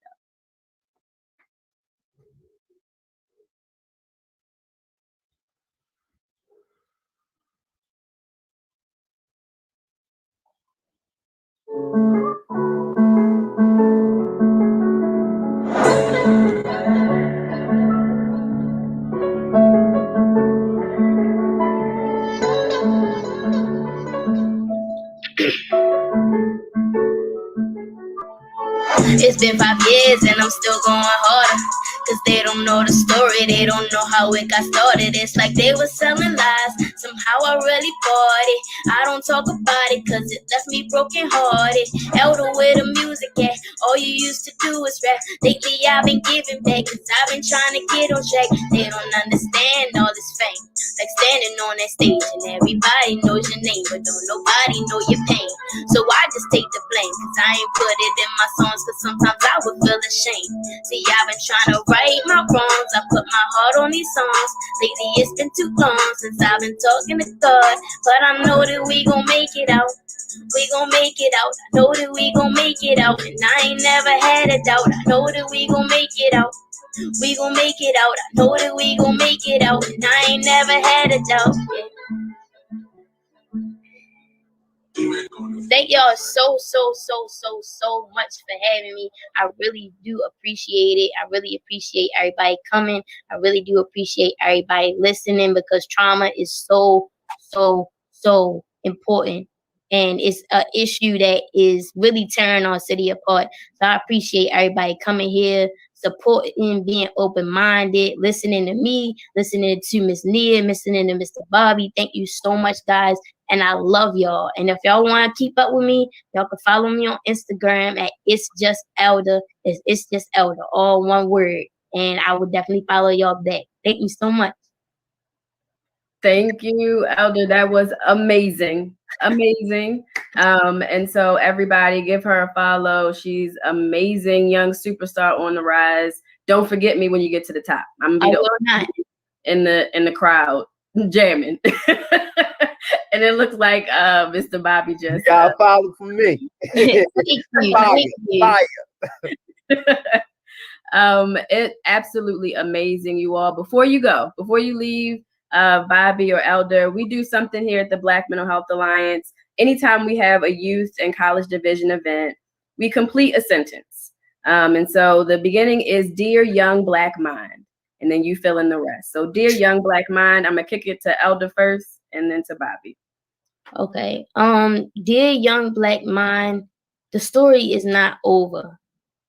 D: It's been 5 years and I'm still going harder, cause they don't know the story, they don't know how it got started. It's like they were selling lies, somehow I really bought it. I don't talk about it cause it left me broken hearted. Elder with the music, yeah, all you used to do is rap. Lately I've been giving back, cause I've been trying to get on track. They don't understand all this fame, like standing on that stage and everybody knows your name, but don't nobody know your pain. So I just take the blame, cause I ain't put it in my songs, cause sometimes I would feel ashamed. See, I've been trying to right my wrongs, I put my heart on these songs. Lately it's been too long since I've been talking to God, but I know that we gon' make it out. We gon' make it out. I know that we gon' make it out, and I ain't never had a doubt. I know that we gon' make it out. We gon' make it out. I know that we gon' make it out, and I ain't never had a doubt. Yeah. Thank y'all so much for having me. I really do appreciate it. I really appreciate everybody coming. I really do appreciate everybody listening, because trauma is so important. And it's an issue that is really tearing our city apart. So I appreciate everybody coming here, supporting, being open-minded, listening to me, listening to Miss Nia, listening to Mr. Bobby. Thank you so much, guys. And I love y'all. And if y'all want to keep up with me, y'all can follow me on Instagram at It's Just Elder. It's Just Elder, all one word. And I would definitely follow y'all back. Thank you so much.
A: Thank you, Elder. That was amazing. Amazing. And so everybody give her a follow. She's amazing, young superstar on the rise. Don't forget me when you get to the top. I'm gonna be in the crowd jamming. And it looks like Mr. Bobby just
B: got a follow from me.
D: Thank you.
A: It absolutely amazing, you all. Before you leave, Bobby or Elder, we do something here at the Black Mental Health Alliance. Anytime we have a youth and college division event, we complete a sentence. And so the beginning is Dear Young Black Mind, and then you fill in the rest. So Dear Young Black Mind, I'm gonna kick it to Elder first and then to Bobby.
D: Okay. Dear Young Black Mind, the story is not over.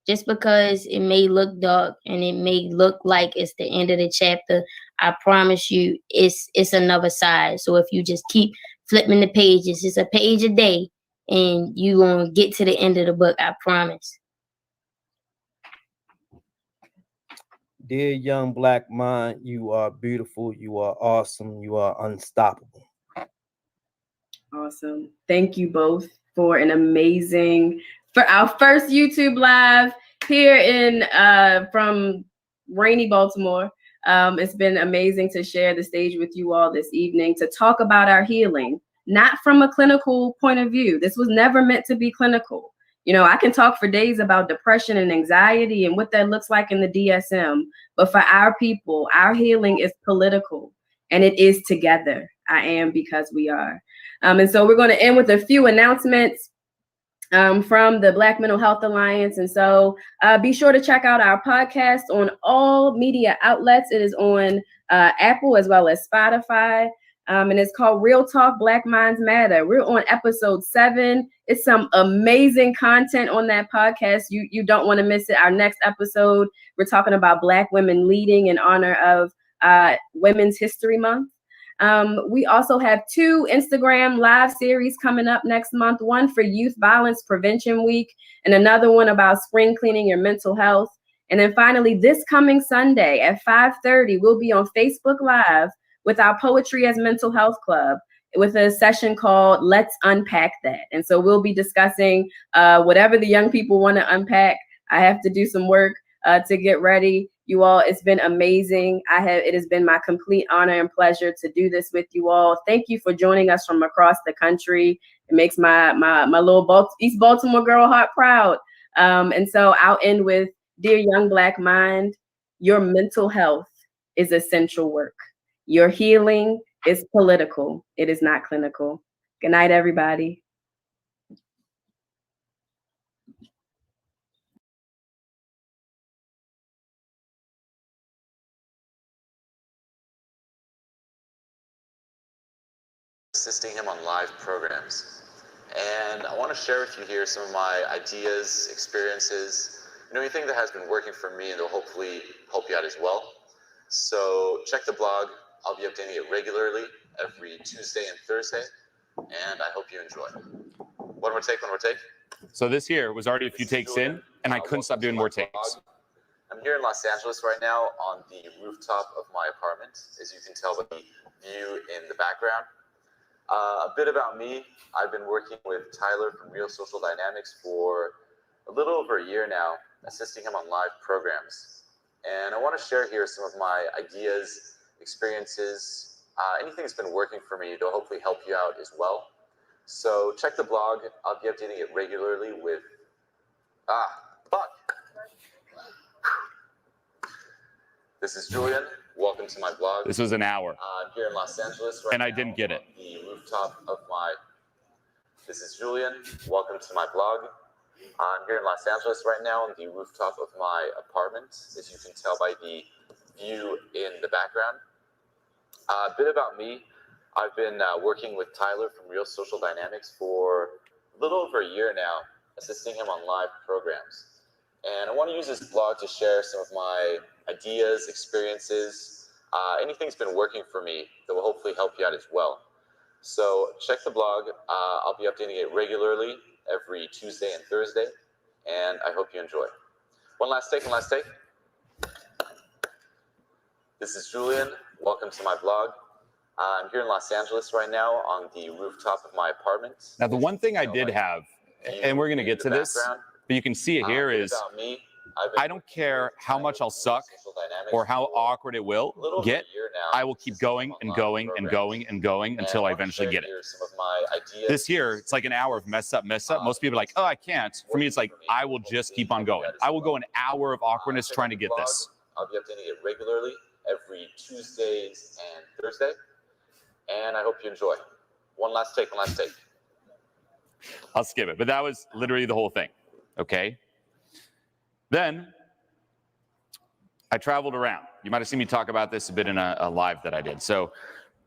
D: Just because it may look dark and it may look like it's the end of the chapter, I promise you it's another side. So if you just keep flipping the pages, it's a page a day, and you're going to get to the end of the book, I promise.
B: Dear Young Black Mind, you are beautiful, you are awesome, you are unstoppable.
A: Awesome. Thank you both for for our first YouTube live here in from rainy Baltimore. It's been amazing to share the stage with you all this evening to talk about our healing, not from a clinical point of view. This was never meant to be clinical. You know, I can talk for days about depression and anxiety and what that looks like in the DSM, but for our people, our healing is political, and it is together. I am because we are. And so we're going to end with a few announcements from the Black Mental Health Alliance. And so be sure to check out our podcast on all media outlets. It is on Apple as well as Spotify. And it's called Real Talk Black Minds Matter. We're on episode 7. It's some amazing content on that podcast. You don't want to miss it. Our next episode, we're talking about Black women leading in honor of Women's History Month. We also have 2 Instagram live series coming up next month, one for Youth Violence Prevention Week and another one about spring cleaning your mental health. And then finally, this coming Sunday at 5:30, we'll be on Facebook Live with our Poetry as Mental Health Club with a session called Let's Unpack That. And so we'll be discussing whatever the young people want to unpack. I have to do some work to get ready. You all, it's been amazing. It has been my complete honor and pleasure to do this with you all. Thank you for joining us from across the country. It makes my little East Baltimore girl heart proud. And so I'll end with, Dear Young Black Mind, your mental health is essential work. Your healing is political. It is not clinical. Good night, everybody.
E: Assisting him on live programs. And I want to share with you here some of my ideas, experiences, anything that has been working for me and will hopefully help you out as well. So check the blog. I'll be updating it regularly every Tuesday and Thursday, and I hope you enjoy. One more take.
F: So this here was already a few takes in, and I couldn't stop doing more takes.
E: I'm here in Los Angeles right now on the rooftop of my apartment, as you can tell by the view in the background. A bit about me. I've been working with Tyler from Real Social Dynamics for a little over a year now, assisting him on live programs. And I want to share here some of my ideas, experiences, anything that's been working for me to hopefully help you out as well. So check the blog. I'll be updating it regularly with, This is Julian. Welcome to my blog.
F: This was an hour.
E: I'm here in Los Angeles right
F: and
E: now,
F: I didn't get it.
E: The rooftop of my This is Julian. Welcome to my blog. I'm here in Los Angeles right now on the rooftop of my apartment, as you can tell by the view in the background. A bit about me. I've been working with Tyler from Real Social Dynamics for a little over a year now, assisting him on live programs. And I want to use this blog to share some of my ideas, experiences, anything that's been working for me that will hopefully help you out as well. So check the blog. I'll be updating it regularly every Tuesday and Thursday, and I hope you enjoy. One last take. This is Julian. Welcome to my blog. I'm here in Los Angeles right now on the rooftop of my apartment.
F: Now, the one thing I did have, and we're going to get to this, but you can see it here is, I don't care how much I'll suck or how awkward it will get, I will keep going and going and going and going until I eventually get it. This here, it's like an hour of mess up. Most people are like, oh, I can't. For me, it's like, I will just keep on going. I will go an hour of awkwardness trying to get this.
E: I'll be updating it regularly every Tuesdays and Thursday, and I hope you enjoy. One last take.
F: I'll skip it, but that was literally the whole thing, okay? Then I traveled around. You might have seen me talk about this a bit in a live that I did. So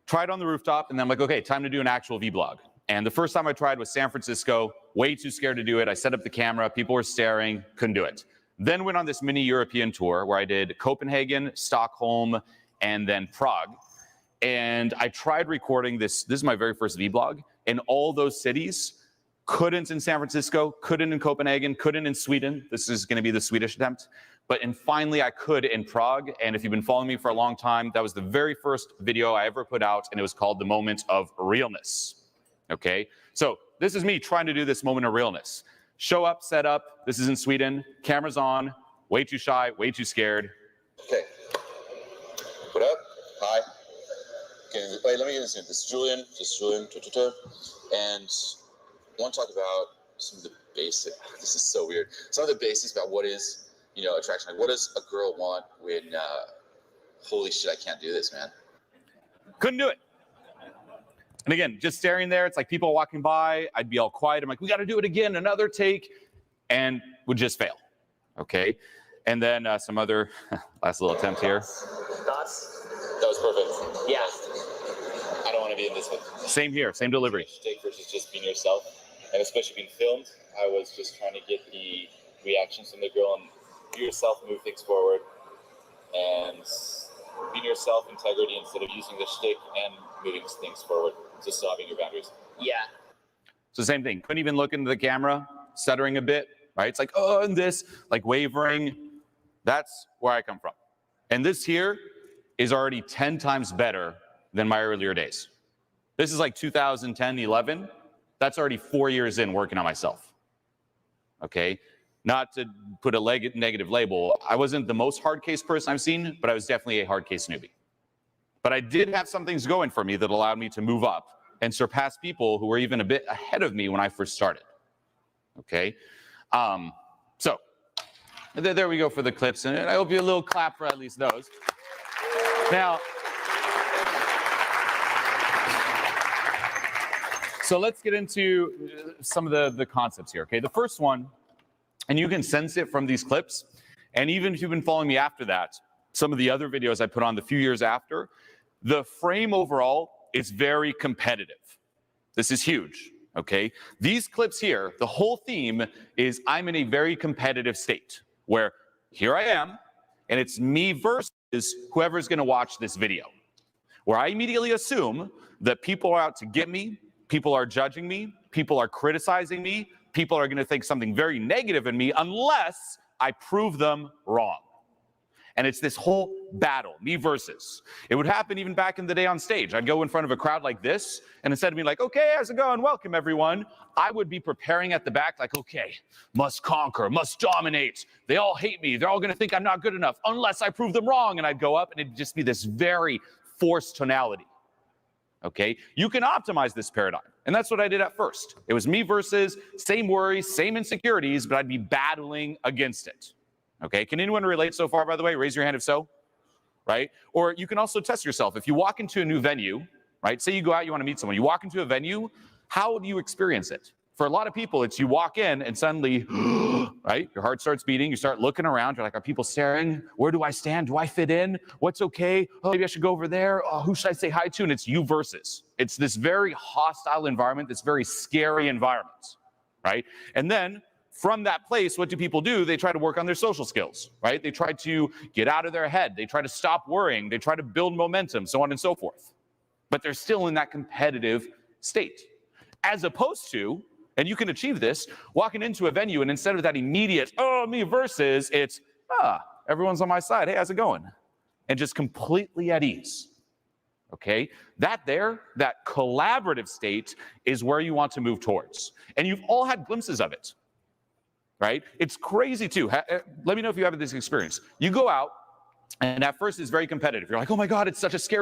F: tried on the rooftop, and then I'm like, okay, time to do an actual vlog. And the first time I tried was San Francisco, way too scared to do it. I set up the camera, people were staring, couldn't do it. Then went on this mini European tour where I did Copenhagen, Stockholm, and then Prague. And I tried recording this is my very first vlog, in all those cities. Couldn't in San Francisco, couldn't in Copenhagen, couldn't in Sweden. This is going to be the Swedish attempt. And finally I could in Prague. And if you've been following me for a long time, that was the very first video I ever put out, and it was called The Moment of Realness. Okay, so this is me trying to do this moment of realness. Show up, set up, this is in Sweden, cameras on, way too shy, way too scared.
E: Okay, what up? Hi. Okay, wait, let me get this in. This is Julian, and I want to talk about some of the basic, this is so weird, some of the basics about what is, attraction. Like, what does a girl want when, holy shit, I can't do this, man.
F: Couldn't do it. And again, just staring there, it's like people walking by, I'd be all quiet. I'm like, we got to do it again, another take, and would just fail, okay? And then some other, last little attempt here.
E: Thoughts? That was perfect. Yeah. I don't want to be in this one.
F: Same here, same delivery.
E: Take versus just being yourself, and especially being filmed, I was just trying to get the reactions from the girl and be yourself, move things forward, and being yourself, integrity, instead of using the shtick and moving things forward, just still having your boundaries. Yeah.
F: So same thing, couldn't even look into the camera, stuttering a bit, right? It's like, oh, and this, like wavering. That's where I come from. And this here is already 10 times better than my earlier days. This is like 2010, 11. That's already 4 years in working on myself. Okay? Not to put a negative label, I wasn't the most hard case person I've seen, but I was definitely a hard case newbie. But I did have some things going for me that allowed me to move up and surpass people who were even a bit ahead of me when I first started. Okay? So, there we go for the clips, and I hope you a little clap for at least those. Now, so let's get into some of the concepts here, okay? The first one, and you can sense it from these clips, and even if you've been following me after that, some of the other videos I put on the few years after, the frame overall is very competitive. This is huge, okay? These clips here, the whole theme is I'm in a very competitive state, where here I am, and it's me versus whoever's gonna watch this video, where I immediately assume that people are out to get me, people are judging me, people are criticizing me, people are gonna think something very negative in me unless I prove them wrong. And it's this whole battle, me versus. It would happen even back in the day on stage. I'd go in front of a crowd like this, and instead of being like, okay, how's it going? Welcome, everyone. I would be preparing at the back like, okay, must conquer, must dominate. They all hate me. They're all gonna think I'm not good enough unless I prove them wrong. And I'd go up, and it'd just be this very forced tonality. Okay, you can optimize this paradigm. And that's what I did at first. It was me versus, same worries, same insecurities, but I'd be battling against it. Okay, can anyone relate so far, by the way? Raise your hand if so, right? Or you can also test yourself. If you walk into a new venue, right? Say you go out, you want to meet someone. You walk into a venue, How do you experience it? For a lot of people, it's you walk in and suddenly, right, your heart starts beating. You start looking around. You're like, are people staring? Where do I stand? Do I fit in? What's okay? Oh, maybe I should go over there. Oh, who should I say hi to? And it's you versus. It's this very hostile environment, this very scary environment, right? And then from that place, what do people do? They try to work on their social skills, right? They try to get out of their head. They try to stop worrying. They try to build momentum, so on and so forth. But they're still in that competitive state. As opposed to, and you can achieve this, walking into a venue and instead of that immediate, oh, me versus, it's, everyone's on my side. Hey, how's it going? And just completely at ease. Okay? That collaborative state is where you want to move towards. And you've all had glimpses of it. Right? It's crazy too. Let me know if you have this experience. You go out, and at first it's very competitive. You're like, oh my God, it's such a scary